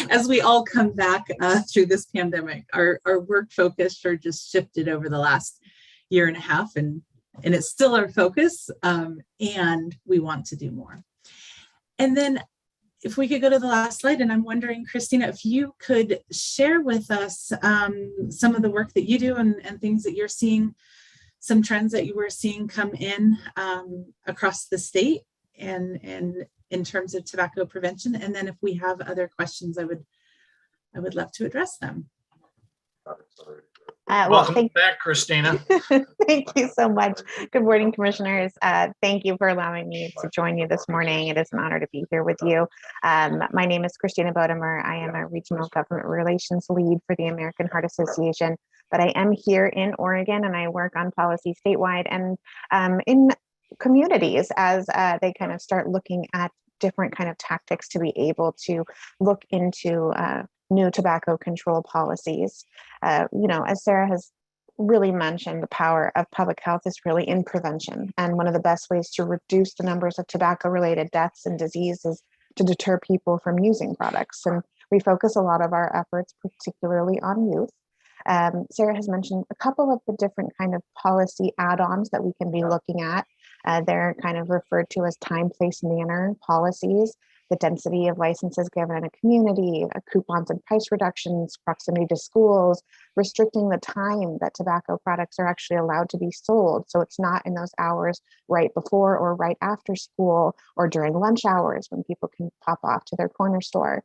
As we all come back through this pandemic, our work focus sure just shifted over the last year and a half, and it's still our focus, and we want to do more. And then if we could go to the last slide, and I'm wondering, Christina, if you could share with us some of the work that you do and things that you're seeing, some trends that you were seeing come in across the state and in terms of tobacco prevention. And then if we have other questions, I would love to address them. Welcome back, Christina. Thank you so much. Good morning, commissioners. Thank you for allowing me to join you this morning. It is an honor to be here with you. My name is Christina Bodemer. I am a regional government relations lead for the American Heart Association, but I am here in Oregon and I work on policy statewide and in communities as they kind of start looking at different kind of tactics to be able to look into new tobacco control policies. You know, as Sarah has really mentioned, the power of public health is really in prevention. And one of the best ways to reduce the numbers of tobacco-related deaths and disease is to deter people from using products. And we focus a lot of our efforts, particularly on youth. Sarah has mentioned a couple of the different kind of policy add-ons that we can be looking at. They're kind of referred to as time, place, manner policies, the density of licenses given in a community, coupons and price reductions, proximity to schools, restricting the time that tobacco products are actually allowed to be sold. So it's not in those hours right before or right after school or during lunch hours when people can pop off to their corner store.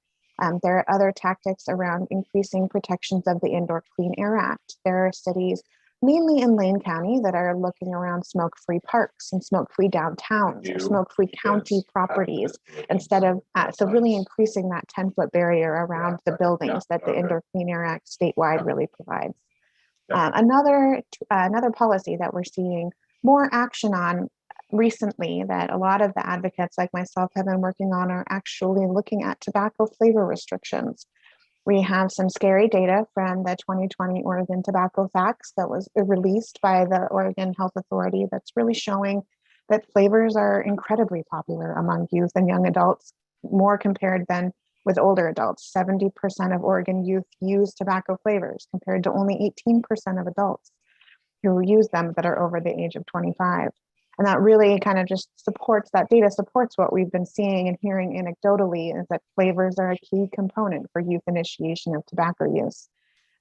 There are other tactics around increasing protections of the Indoor Clean Air Act. There are cities, mainly in Lane County, that are looking around smoke-free parks and smoke-free downtowns or smoke-free county properties instead of, so really increasing that 10-foot barrier around the buildings that the Indoor Clean Air Act statewide really provides. Another policy that we're seeing more action on recently that a lot of the advocates like myself have been working on are actually looking at tobacco flavor restrictions. We have some scary data from the 2020 Oregon Tobacco Facts that was released by the Oregon Health Authority that's really showing that flavors are incredibly popular among youth and young adults, more compared than with older adults. 70% of Oregon youth use tobacco flavors compared to only 18% of adults who use them that are over the age of 25. And that really kind of just supports, that data supports what we've been seeing and hearing anecdotally, is that flavors are a key component for youth initiation of tobacco use.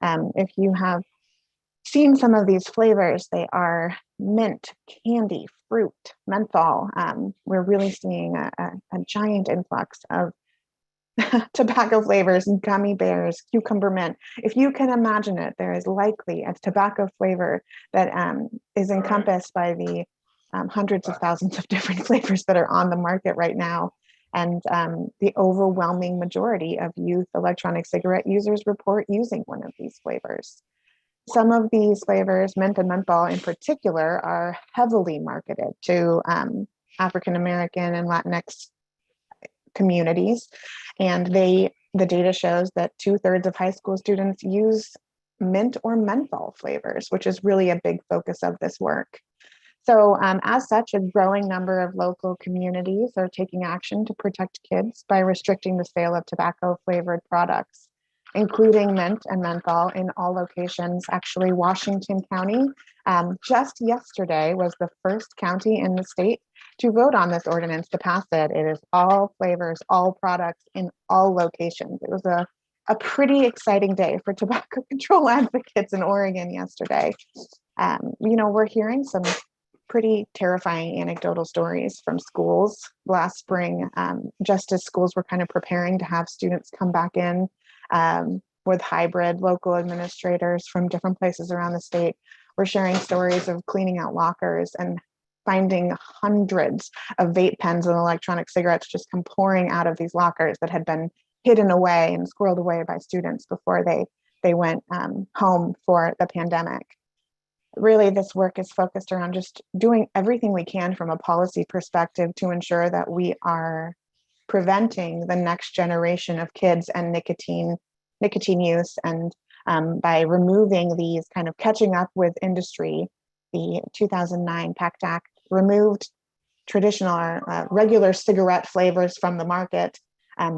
If you have seen some of these flavors, they are mint, candy, fruit, menthol. We're really seeing a giant influx of tobacco flavors, gummy bears, cucumber mint. If you can imagine it, there is likely a tobacco flavor that is encompassed by the hundreds of thousands of different flavors that are on the market right now. And the overwhelming majority of youth electronic cigarette users report using one of these flavors. Some of these flavors, mint and menthol in particular, are heavily marketed to African American and Latinx communities. And the data shows that 2/3 of high school students use mint or menthol flavors, which is really a big focus of this work. So as such, a growing number of local communities are taking action to protect kids by restricting the sale of tobacco flavored products, including mint and menthol in all locations. Actually, Washington County just yesterday was the first county in the state to vote on this ordinance to pass it. It is all flavors, all products in all locations. It was a pretty exciting day for tobacco control advocates in Oregon yesterday. You know, we're hearing some pretty terrifying anecdotal stories from schools last spring, just as schools were kind of preparing to have students come back in with hybrid local administrators from different places around the state. We're sharing stories of cleaning out lockers and finding hundreds of vape pens and electronic cigarettes just come pouring out of these lockers that had been hidden away and squirreled away by students before they went home for the pandemic. Really, this work is focused around just doing everything we can from a policy perspective to ensure that we are preventing the next generation of kids and nicotine use. And by removing these, kind of catching up with industry, the 2009 PACT Act removed traditional regular cigarette flavors from the market.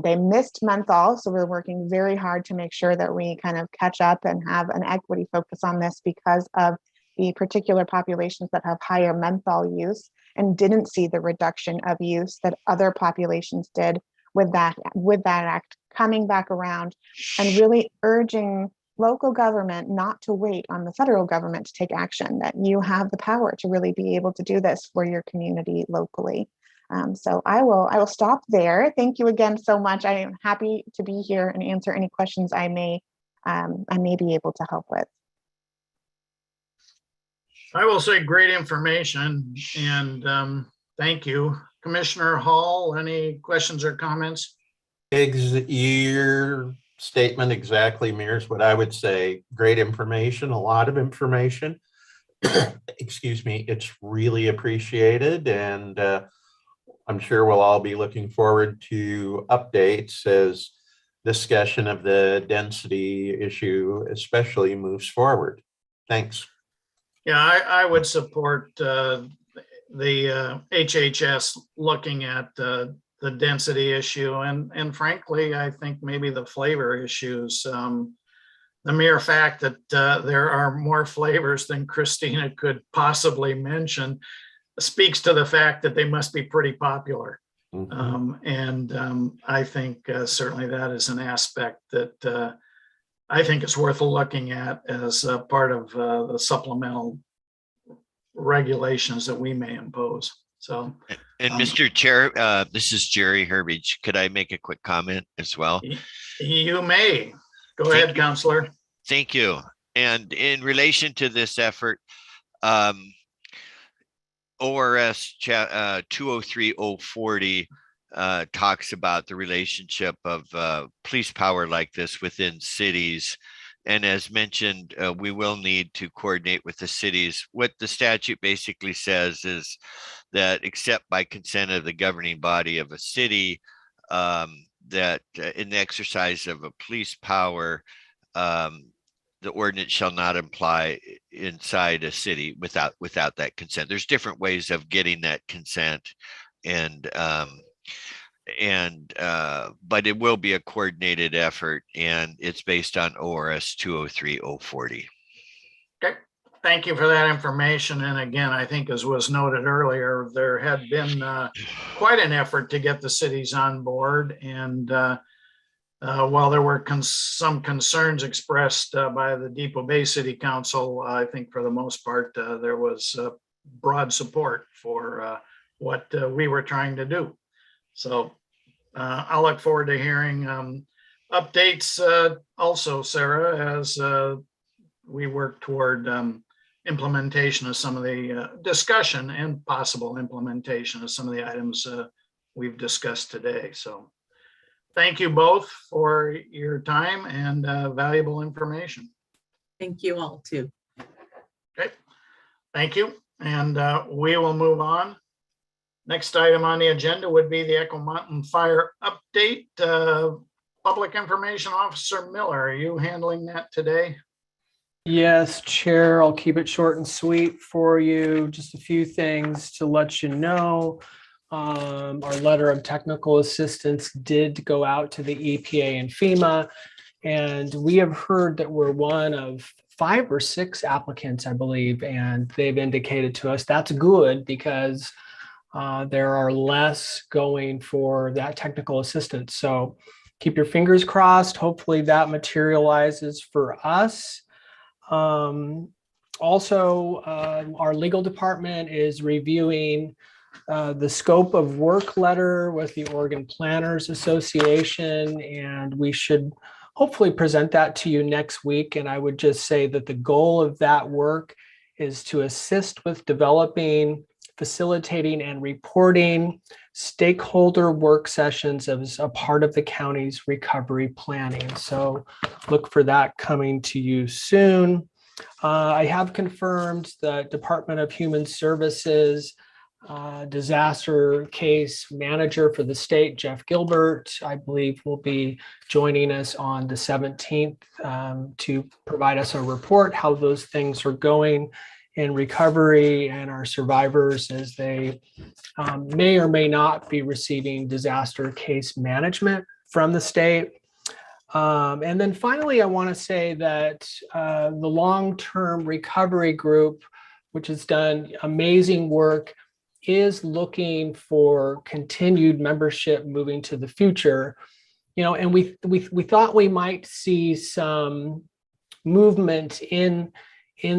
They missed menthol, so we're working very hard to make sure that we kind of catch up and have an equity focus on this because of the particular populations that have higher menthol use and didn't see the reduction of use that other populations did with that act coming back around, and really urging local government not to wait on the federal government to take action, that you have the power to really be able to do this for your community locally. So I will stop there. Thank you again so much. I am happy to be here and answer any questions I may be able to help with. I will say great information, and thank you. Commissioner Hall, any questions or comments? Your statement exactly mirrors what I would say. Great information, a lot of information. Excuse me, it's really appreciated, and I'm sure we'll all be looking forward to updates as discussion of the density issue especially moves forward. Thanks. Yeah, I would support the HHS looking at the density issue, and frankly, I think maybe the flavor issues. The mere fact that there are more flavors than Christina could possibly mention speaks to the fact that they must be pretty popular. I think certainly that is an aspect that I think is worth looking at as part of the supplemental regulations that we may impose. So, And Mr. Chair, this is Jerry Herbage. Could I make a quick comment as well? You may. Go ahead, Counselor. Thank you. And in relation to this effort, ORS 203040 talks about the relationship of police power like this within cities. And as mentioned, we will need to coordinate with the cities. What the statute basically says is that except by consent of the governing body of a city, that in the exercise of a police power, the ordinance shall not apply inside a city without that consent. There's different ways of getting that consent, but it will be a coordinated effort, and it's based on ORS 203040. Okay, thank you for that information. And again, I think as was noted earlier, there had been quite an effort to get the cities on board. And while there were some concerns expressed by the Depot Bay City Council, I think for the most part, there was broad support for what we were trying to do. So I'll look forward to hearing updates also, Sarah, as we work toward implementation of some of the discussion and possible implementation of some of the items we've discussed today. So thank you both for your time and valuable information. Thank you all too. Okay, thank you. And we will move on. Next item on the agenda would be the Echo Mountain Fire update. Public Information Officer Miller, are you handling that today? Yes, Chair, I'll keep it short and sweet for you. Just a few things to let you know. Our letter of technical assistance did go out to the EPA and FEMA, and we have heard that we're one of 5 or 6 applicants, I believe, and they've indicated to us that's good because there are less going for that technical assistance. So keep your fingers crossed. Hopefully that materializes for us. Also, our legal department is reviewing the scope of work letter with the Oregon Planners Association, and we should hopefully present that to you next week. And I would just say that the goal of that work is to assist with developing, facilitating, and reporting stakeholder work sessions as a part of the county's recovery planning. So look for that coming to you soon. I have confirmed the Department of Human Services disaster case manager for the state, Jeff Gilbert, I believe will be joining us on the 17th to provide us a report how those things are going. in recovery and our survivors as they may or may not be receiving disaster case management from the state. And then finally, I want to say that the long-term recovery group, which has done amazing work, is looking for continued membership moving to the future. And we thought we might see some movement in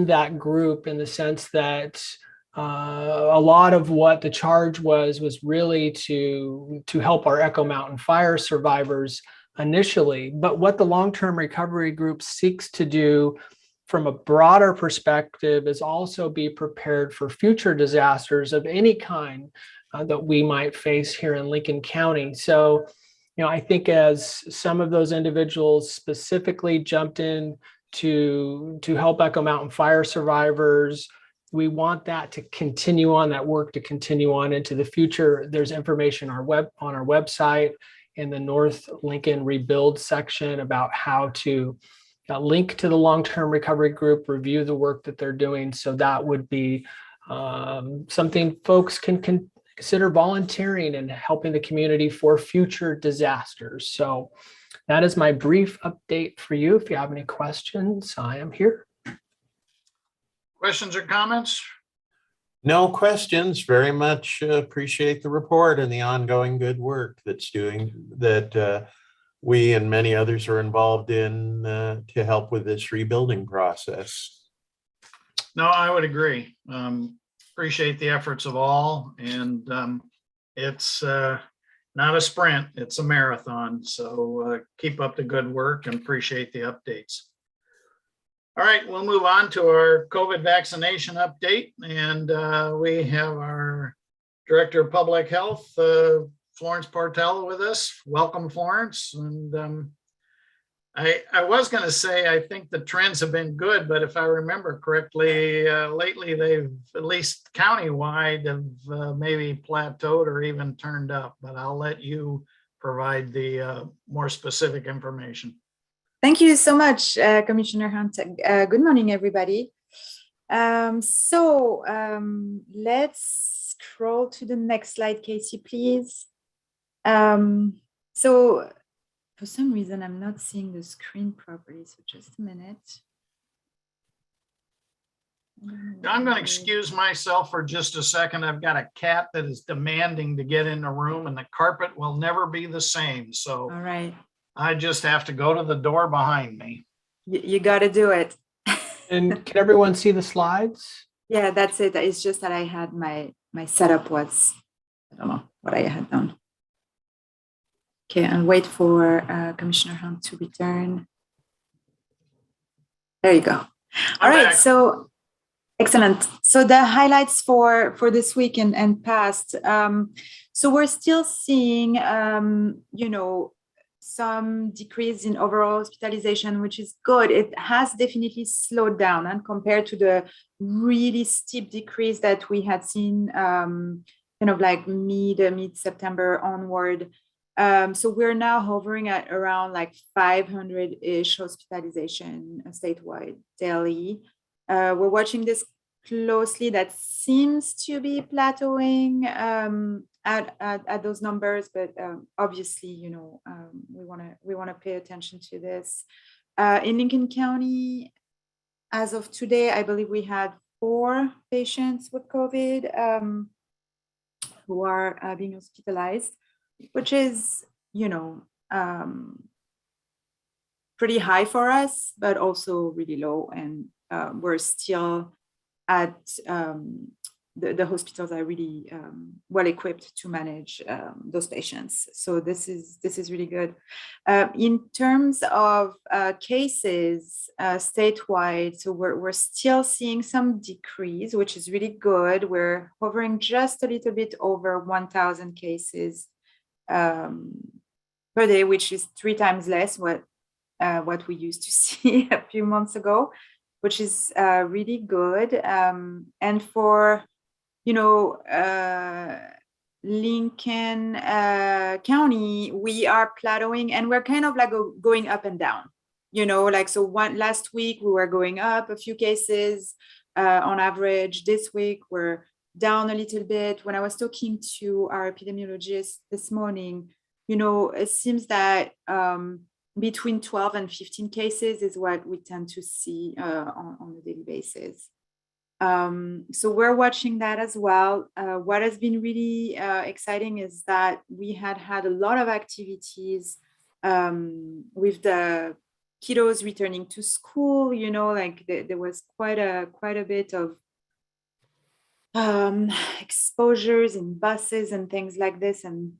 that group, in the sense that a lot of what the charge was really to help our Echo Mountain fire survivors initially. But what the long-term recovery group seeks to do from a broader perspective is also be prepared for future disasters of any kind that we might face here in Lincoln County. So, I think as some of those individuals specifically jumped in to help Echo Mountain fire survivors, we want that to continue on, that work to continue on into the future. There's information on our website in the North Lincoln Rebuild section about how to link to the long-term recovery group, review the work that they're doing. So that would be something folks can consider volunteering and helping the community for future disasters. So that is my brief update for you. If you have any questions, I am here. Questions or comments? No questions. Very much appreciate the report and the ongoing good work that we and many others are involved in to help with this rebuilding process. No, I would agree. Appreciate the efforts of all, and it's not a sprint, it's a marathon. So keep up the good work and appreciate the updates. All right, we'll move on to our COVID vaccination update. And we have our Director of Public Health, Florence Portella, with us. Welcome, Florence. And I was going to say, I think the trends have been good, but if I remember correctly, lately they've, at least countywide, have maybe plateaued or even turned up. But I'll let you provide the more specific information. Thank you so much, Commissioner Hunt. Good morning, everybody. Let's scroll to the next slide, Casey, please. So for some reason, I'm not seeing the screen properly, so just a minute. I'm going to excuse myself for just a second. I've got a cat that is demanding to get in the room, and the carpet will never be the same. So All right, I just have to go to the door behind me. you got to do it. And can everyone see the slides? Yeah, that's it. It's just that I had my setup was, I don't know what I had done. Okay, and wait for Commissioner Hunt to return. There you go. All right, back. so excellent. So the highlights for this week and past. So we're still seeing, some decrease in overall hospitalization, which is good. It has definitely slowed down and compared to the really steep decrease that we had seen like mid-September onward. So we're now hovering at around like 500-ish hospitalization statewide daily. We're watching this closely. That seems to be plateauing at those numbers, but obviously, we want to pay attention to this. In Lincoln County, as of today, I believe we had 4 patients with COVID who are being hospitalized, which is, pretty high for us, but also really low. And we're still at the hospitals are really well equipped to manage those patients. So this is really good. In terms of cases statewide, so we're still seeing some decrease, which is really good. We're hovering just a little bit over 1,000 cases per day, which is 3 times less what we used to see a few months ago, which is really good. And for Lincoln County, we are plateauing and we're kind of like going up and down, so last week we were going up a few cases. on average. This week, we're down a little bit. When I was talking to our epidemiologist this morning, it seems that between 12 and 15 cases is what we tend to see on a daily basis. So we're watching that as well. What has been really exciting is that we had a lot of activities with the kiddos returning to school. There was quite a bit of exposures in buses and things like this, and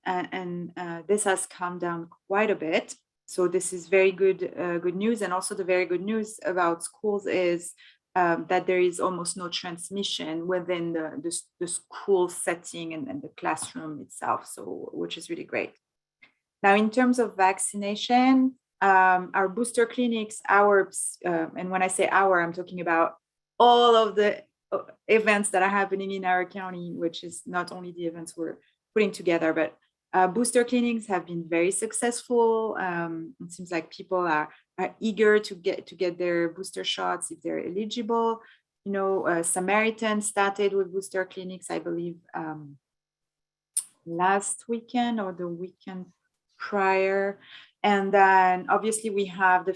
this has calmed down quite a bit. So this is very good news. And also the very good news about schools is that there is almost no transmission within the school setting and the classroom itself, so which is really great. Now, in terms of vaccination, our booster clinics, and when I say I'm talking about all of the events that are happening in our county, which is not only the events we're putting together, but booster clinics have been very successful. It seems like people are eager to get their booster shots if they're eligible. Samaritan started with booster clinics, I believe, last weekend or the weekend prior. And then obviously we have the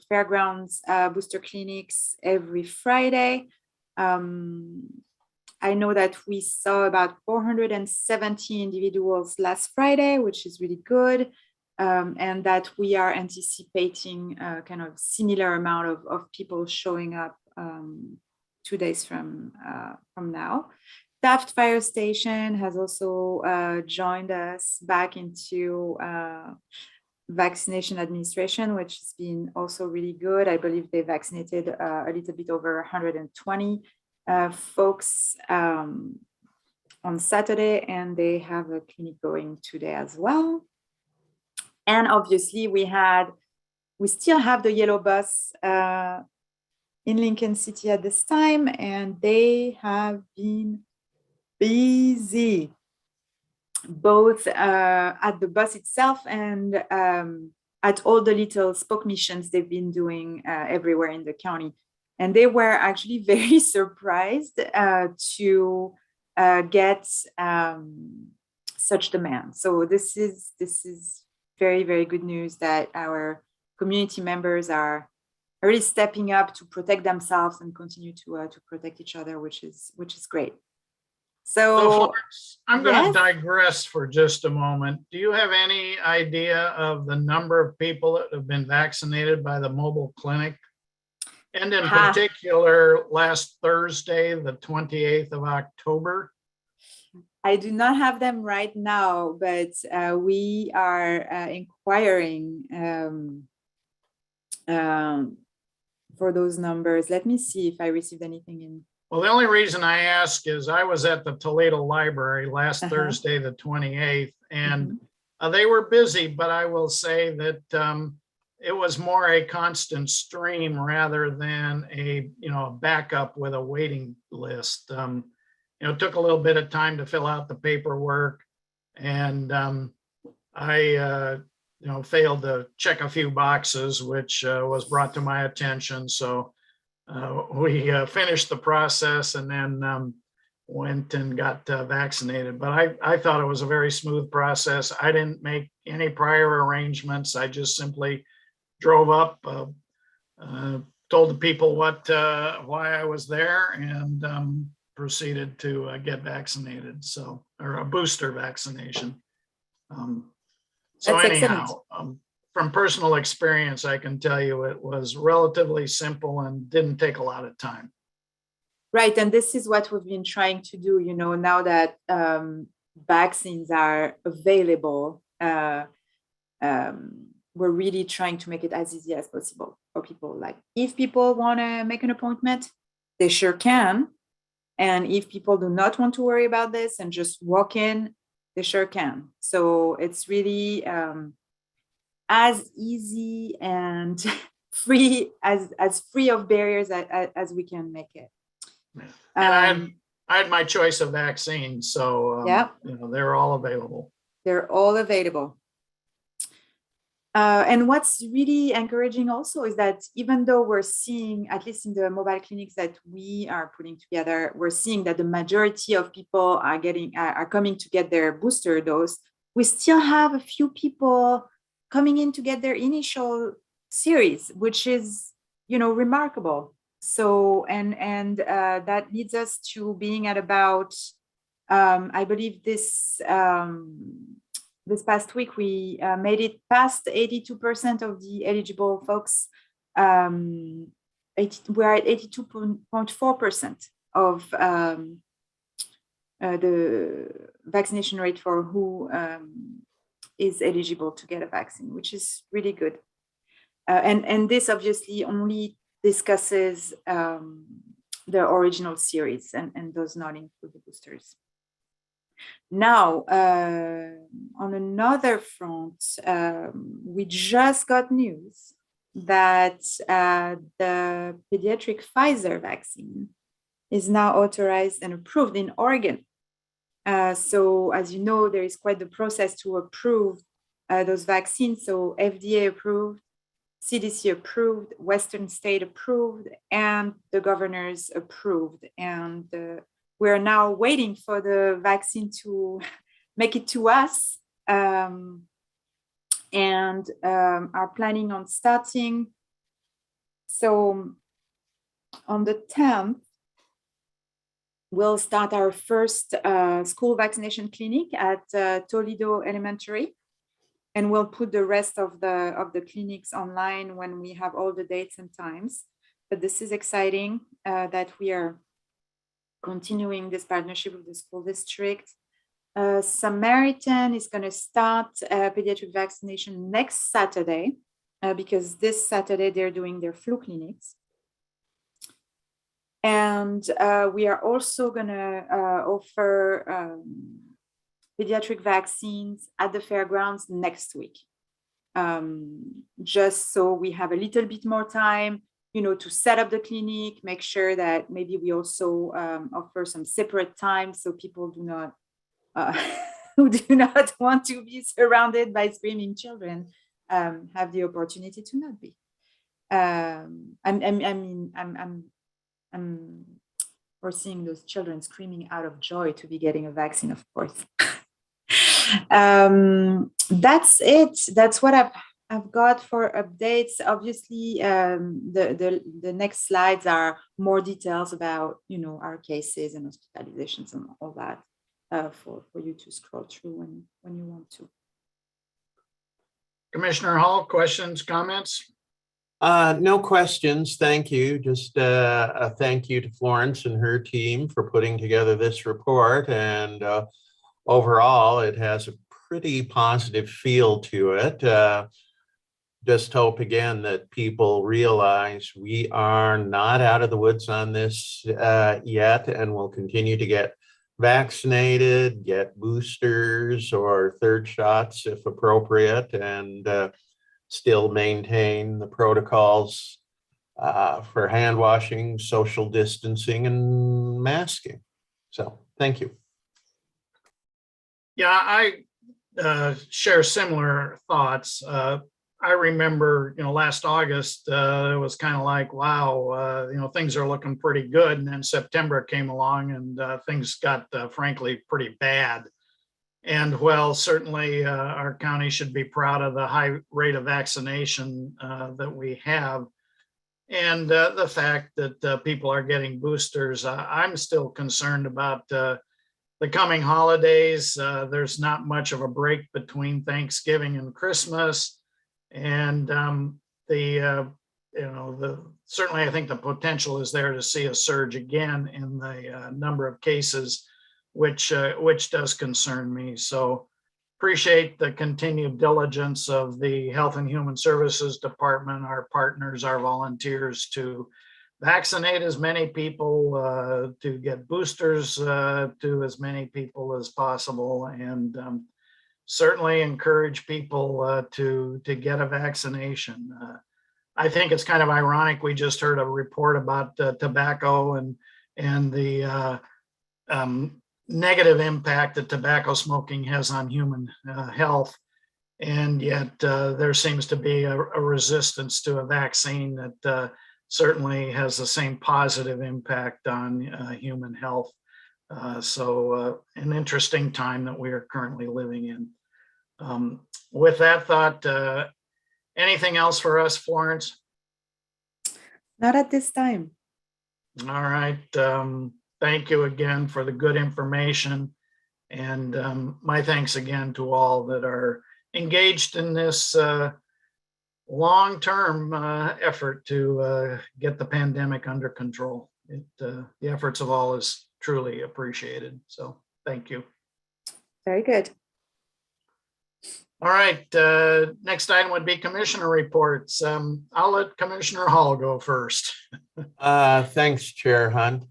fairgrounds booster clinics every Friday. I know that we saw about 470 individuals last Friday, which is really good. And that we are anticipating kind of similar amount of people showing up 2 days from now. Taft Fire Station has also joined us back into vaccination administration, which has been also really good. I believe they vaccinated a little bit over 120 folks on Saturday, and they have a clinic going today as well. And obviously we still have the yellow bus in Lincoln City at this time, and they have been busy, both at the bus itself and at all the little spoke missions they've been doing everywhere in the county. And they were actually very surprised to get such demand. So this is very, very good news that our community members are really stepping up to protect themselves and continue to protect each other, which is great. So Florence, I'm going yes? to digress for just a moment. Do you have any idea of the number of people that have been vaccinated by the mobile clinic? And in particular, last Thursday, the 28th of October? I do not have them right now, but we are inquiring for those numbers. Let me see if I received anything in. Well, the only reason I ask is I was at the Toledo Library last Thursday, the 28th, and they were busy, but I will say that it was more a constant stream rather than a backup with a waiting list. It took a little bit of time to fill out the paperwork, and I failed to check a few boxes, which was brought to my attention. So we finished the process and then went and got vaccinated. But I thought it was a very smooth process. I didn't make any prior arrangements. I just simply drove up, told the people why I was there, and proceeded to get vaccinated. So, or a booster vaccination. So That's anyhow, from personal experience, I can tell you it was relatively simple and didn't take a lot of time. Right, and this is what we've been trying to do. Now that vaccines are available, we're really trying to make it as easy as possible for people. Like, if people want to make an appointment, they sure can. And if people do not want to worry about this and just walk in, they sure can. So it's really as easy and free as free of barriers as we can make it. And I had my choice of vaccines, so they're all available. They're all available. And what's really encouraging also is that even though we're seeing, at least in the mobile clinics that we are putting together, we're seeing that the majority of people are coming to get their booster dose. We still have a few people coming in to get their initial series, which is, remarkable. So, and that leads us to being at about, I believe this past week, we made it past 82% of the eligible folks. We're at 82.4% of the vaccination rate for who is eligible to get a vaccine, which is really good. And this obviously only discusses the original series and does not include the boosters. Now, on another front, we just got news that the pediatric Pfizer vaccine is now authorized and approved in Oregon. So as you know, there is quite the process to approve those vaccines. So FDA approved, CDC approved, Western state approved, and the governors approved. And we're now waiting for the vaccine to make it to us, and are planning on starting. So on the 10th, we'll start our first school vaccination clinic at Toledo Elementary, and we'll put the rest of the clinics online when we have all the dates and times. But this is exciting that we are continuing this partnership with the school district. Samaritan is going to start pediatric vaccination next Saturday because this Saturday they're doing their flu clinics. And we are also going to offer pediatric vaccines at the fairgrounds next week, just so we have a little bit more time, to set up the clinic, make sure that maybe we also offer some separate times so people do not, who do not want to be surrounded by screaming children, have the opportunity to not be. I'm foreseeing those children screaming out of joy to be getting a vaccine, of course. That's it. That's what I've got for updates. Obviously, the next slides are more details about our cases and hospitalizations and all that for you to scroll through when you want to. Commissioner Hall, questions, comments? No questions. Thank you. Just a thank you to Florence and her team for putting together this report. And overall, it has a pretty positive feel to it. Just hope again that people realize we are not out of the woods on this yet, and we'll continue to get vaccinated, get boosters or third shots if appropriate, and still maintain the protocols for hand washing, social distancing, and masking. So thank you. Yeah, I share similar thoughts. I remember, last August, it was kind of like, wow, things are looking pretty good. And then September came along and things got, frankly, pretty bad. And well, certainly our county should be proud of the high rate of vaccination that we have. And the fact that people are getting boosters. I'm still concerned about the coming holidays. There's not much of a break between Thanksgiving and Christmas. And certainly I think the potential is there to see a surge again in the number of cases, which does concern me. So appreciate the continued diligence of the Health and Human Services Department, our partners, our volunteers, to vaccinate as many people, to get boosters to as many people as possible, and certainly encourage people to get a vaccination. I think it's kind of ironic. We just heard a report about tobacco and the negative impact that tobacco smoking has on human health. And yet there seems to be a resistance to a vaccine that certainly has the same positive impact on human health. So an interesting time that we are currently living in. With that thought, anything else for us, Florence? Not at this time. All right. Thank you again for the good information. And my thanks again to all that are engaged in this long-term effort to get the pandemic under control. The efforts of all is truly appreciated. So thank you. Very good. All right. Next item would be commissioner reports. I'll let Commissioner Hall go first. Thanks, Chair Hunt.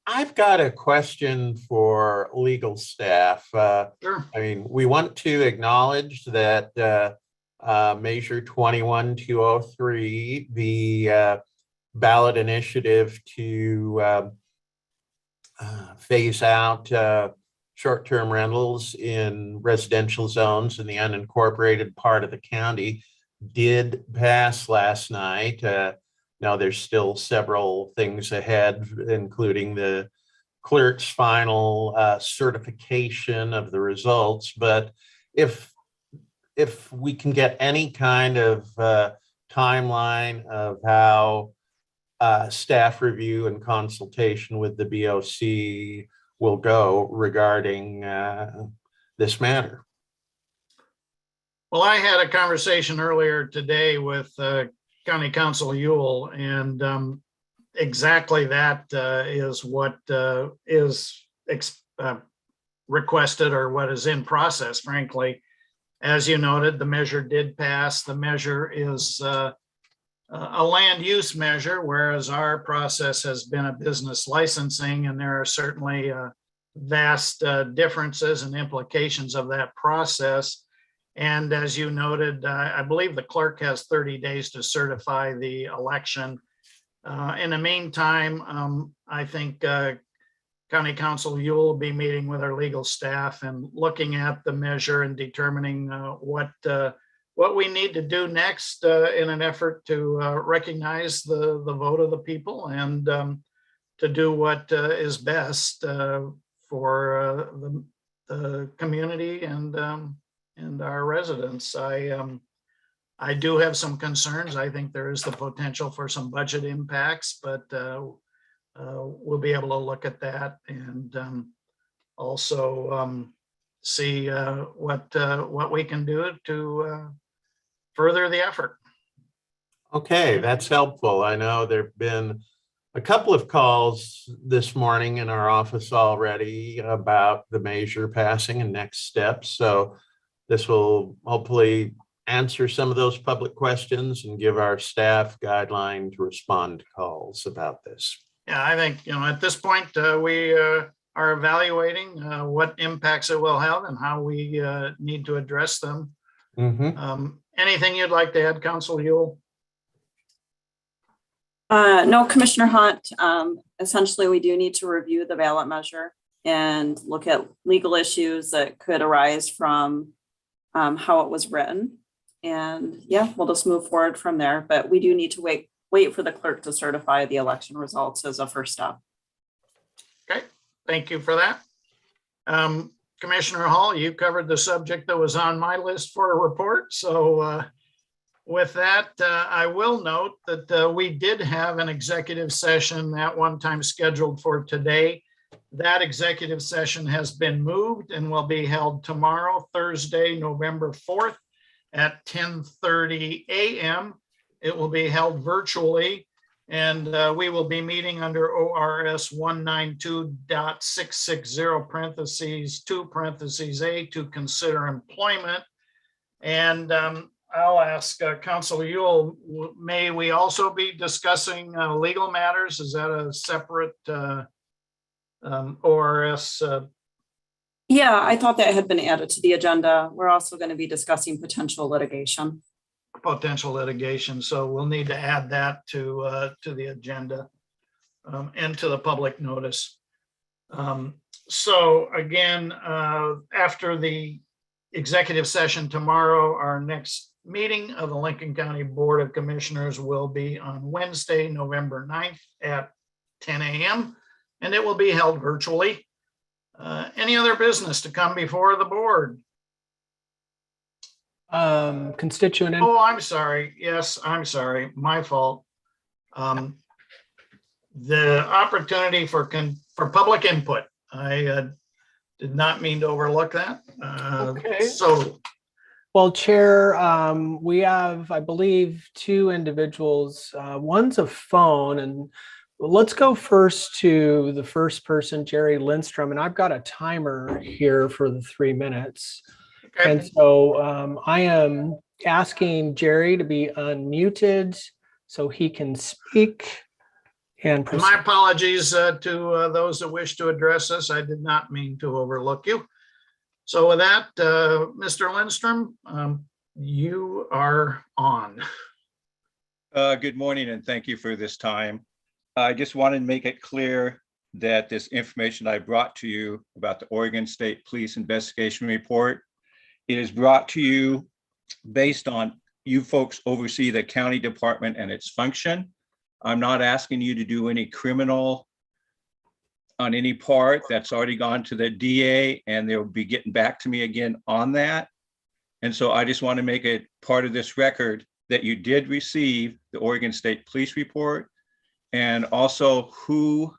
I've got a question for legal staff. Sure. I mean, we want to acknowledge that Measure 21203, the ballot initiative to phase out short-term rentals in residential zones in the unincorporated part of the county, did pass last night. Now there's still several things ahead, including the clerk's final certification of the results. But if we can get any kind of timeline of how staff review and consultation with the BOC will go regarding this matter. Well, I had a conversation earlier today with County Council Ewell, and exactly that is what is requested, or what is in process, frankly. As you noted, the measure did pass. The measure is a land use measure, whereas our process has been a business licensing, and there are certainly vast differences and implications of that process. And as you noted, I believe the clerk has 30 days to certify the election. In the meantime, I think County Council Ewell will be meeting with our legal staff and looking at the measure and determining what we need to do next in an effort to recognize the vote of the people, and to do what is best for the community and our residents. I do have some concerns. I think there is the potential for some budget impacts, but we'll be able to look at that and also see what we can do to further the effort. Okay, that's helpful. I know there've been a couple of calls this morning in our office already about the measure passing and next steps. So this will hopefully answer some of those public questions and give our staff guideline to respond to calls about this. Yeah, I think, at this point, we are evaluating what impacts it will have and how we need to address them. Anything you'd like to add, Council Ewell? No, Commissioner Hunt. Essentially, we do need to review the ballot measure and look at legal issues that could arise from how it was written. And yeah, we'll just move forward from there. But we do need to wait for the clerk to certify the election results as a first step. Okay, thank you for that. Commissioner Hall, you covered the subject that was on my list for a report. So with that, I will note that we did have an executive session at one time scheduled for today. That executive session has been moved and will be held tomorrow, Thursday, November 4th at 10:30 a.m. It will be held virtually, and we will be meeting under ORS 192.660 parentheses 2 parentheses A to consider employment. And I'll ask Council Ewell, may we also be discussing legal matters? Is that a separate ORS? Yeah, I thought that had been added to the agenda. We're also going to be discussing potential litigation. Potential litigation. So we'll need to add that to the agenda and to the public notice. So again, after the executive session tomorrow. Our next meeting of the Lincoln County Board of Commissioners will be on Wednesday, November 9th at 10 a.m. and it will be held virtually. Any other business to come before the board? Constituent. Oh, I'm sorry. Yes, I'm sorry. My fault. The opportunity for public input. I did not mean to overlook that. Okay. So Well, Chair, we have, I believe, two individuals. One's a phone, and let's go first to the first person, Jerry Lindstrom, and I've got a timer here for the 3 minutes. okay. And so I am asking Jerry to be unmuted so he can speak and And proceed. my apologies to those that wish to address us. I did not mean to overlook you. So with that, Mr. Lindstrom, you are on. Good morning and thank you for this time. I just wanted to make it clear that this information I brought to you about the Oregon State Police Investigation Report, it is brought to you based on you folks oversee the county department and its function. I'm not asking you to do any criminal on any part. That's already gone to the DA and they'll be getting back to me again on that. And so I just want to make it part of this record that you did receive the Oregon State Police Report. And also who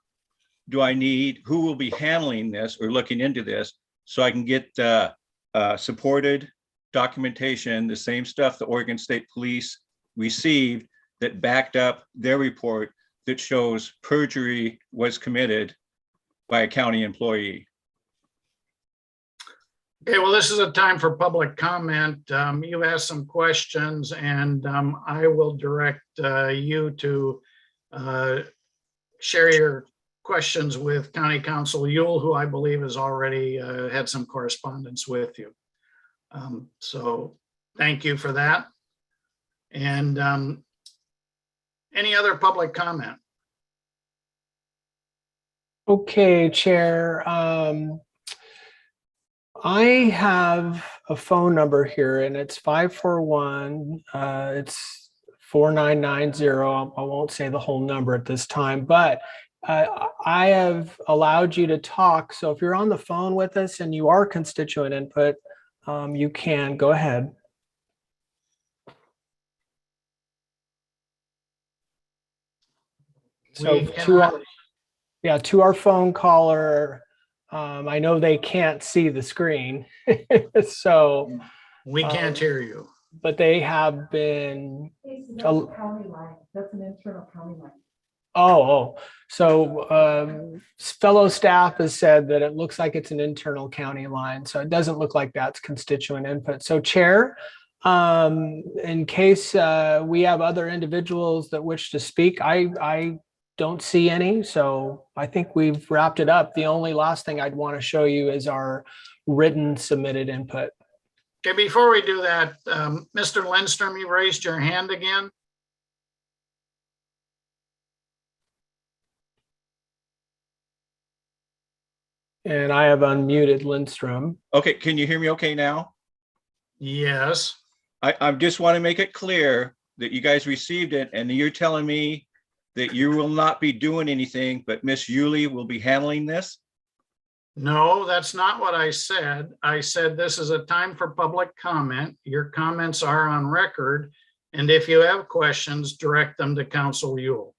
do I need, who will be handling this or looking into this so I can get supported documentation, the same stuff the Oregon State Police received that backed up their report that shows perjury was committed by a county employee. Okay, well, this is a time for public comment. You asked some questions and I will direct you to share your questions with County Counsel Yule, who I believe has already had some correspondence with you. So thank you for that. And any other public comment? Okay, Chair. I have a phone number here and it's 541. It's 4990. I won't say the whole number at this time, but I have allowed you to talk. So if you're on the phone with us and you are constituent input, you can go ahead. So to our phone caller, I know they can't see the screen, so. We can't hear you. But they have been. That's an internal county line. Oh, so fellow staff has said that it looks like it's an internal county line, so it doesn't look like that's constituent input. So Chair, in case we have other individuals that wish to speak, I don't see any, so I think we've wrapped it up. The only last thing I'd want to show you is our written submitted input. Okay, before we do that, Mr. Lindstrom, you raised your hand again. And I have unmuted Lindstrom. Okay, can you hear me okay now? Yes. I just want to make it clear that you guys received it and you're telling me that you will not be doing anything, but Miss Yuli will be handling this? No, that's not what I said. I said this is a time for public comment. Your comments are on record. And if you have questions, direct them to Counsel Yule.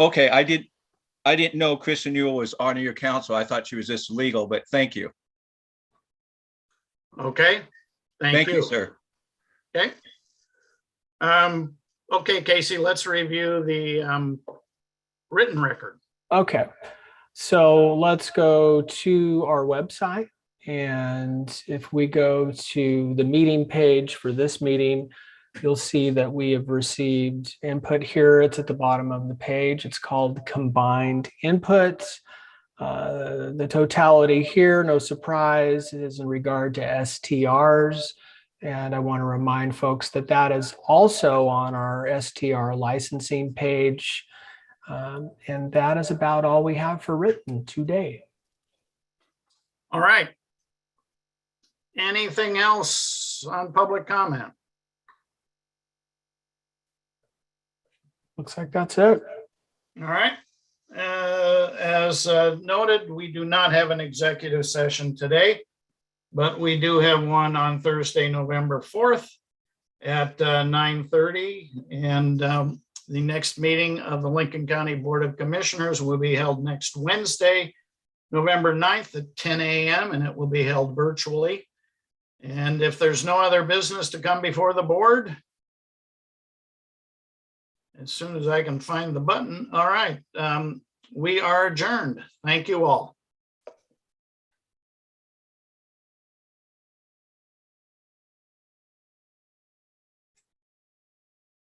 Okay, I didn't know Kristen Yule was on your council. I thought she was just legal, but thank you. Okay, Thank you, sir. Okay. Okay, Casey, let's review the written record. Okay, so let's go to our website. And if we go to the meeting page for this meeting, you'll see that we have received input here. It's at the bottom of the page. It's called combined input. The totality here, no surprise, is in regard to STRs. And I want to remind folks that that is also on our STR licensing page. And that is about all we have for written today. All right. Anything else on public comment? Looks like that's it. All right. As noted, we do not have an executive session today, but we do have one on Thursday, November 4th at 9:30. And the next meeting of the Lincoln County Board of Commissioners will be held next Wednesday, November 9th at 10 a.m. and it will be held virtually. And if there's no other business to come before the board, as soon as I can find the button. All right. We are adjourned. Thank you all.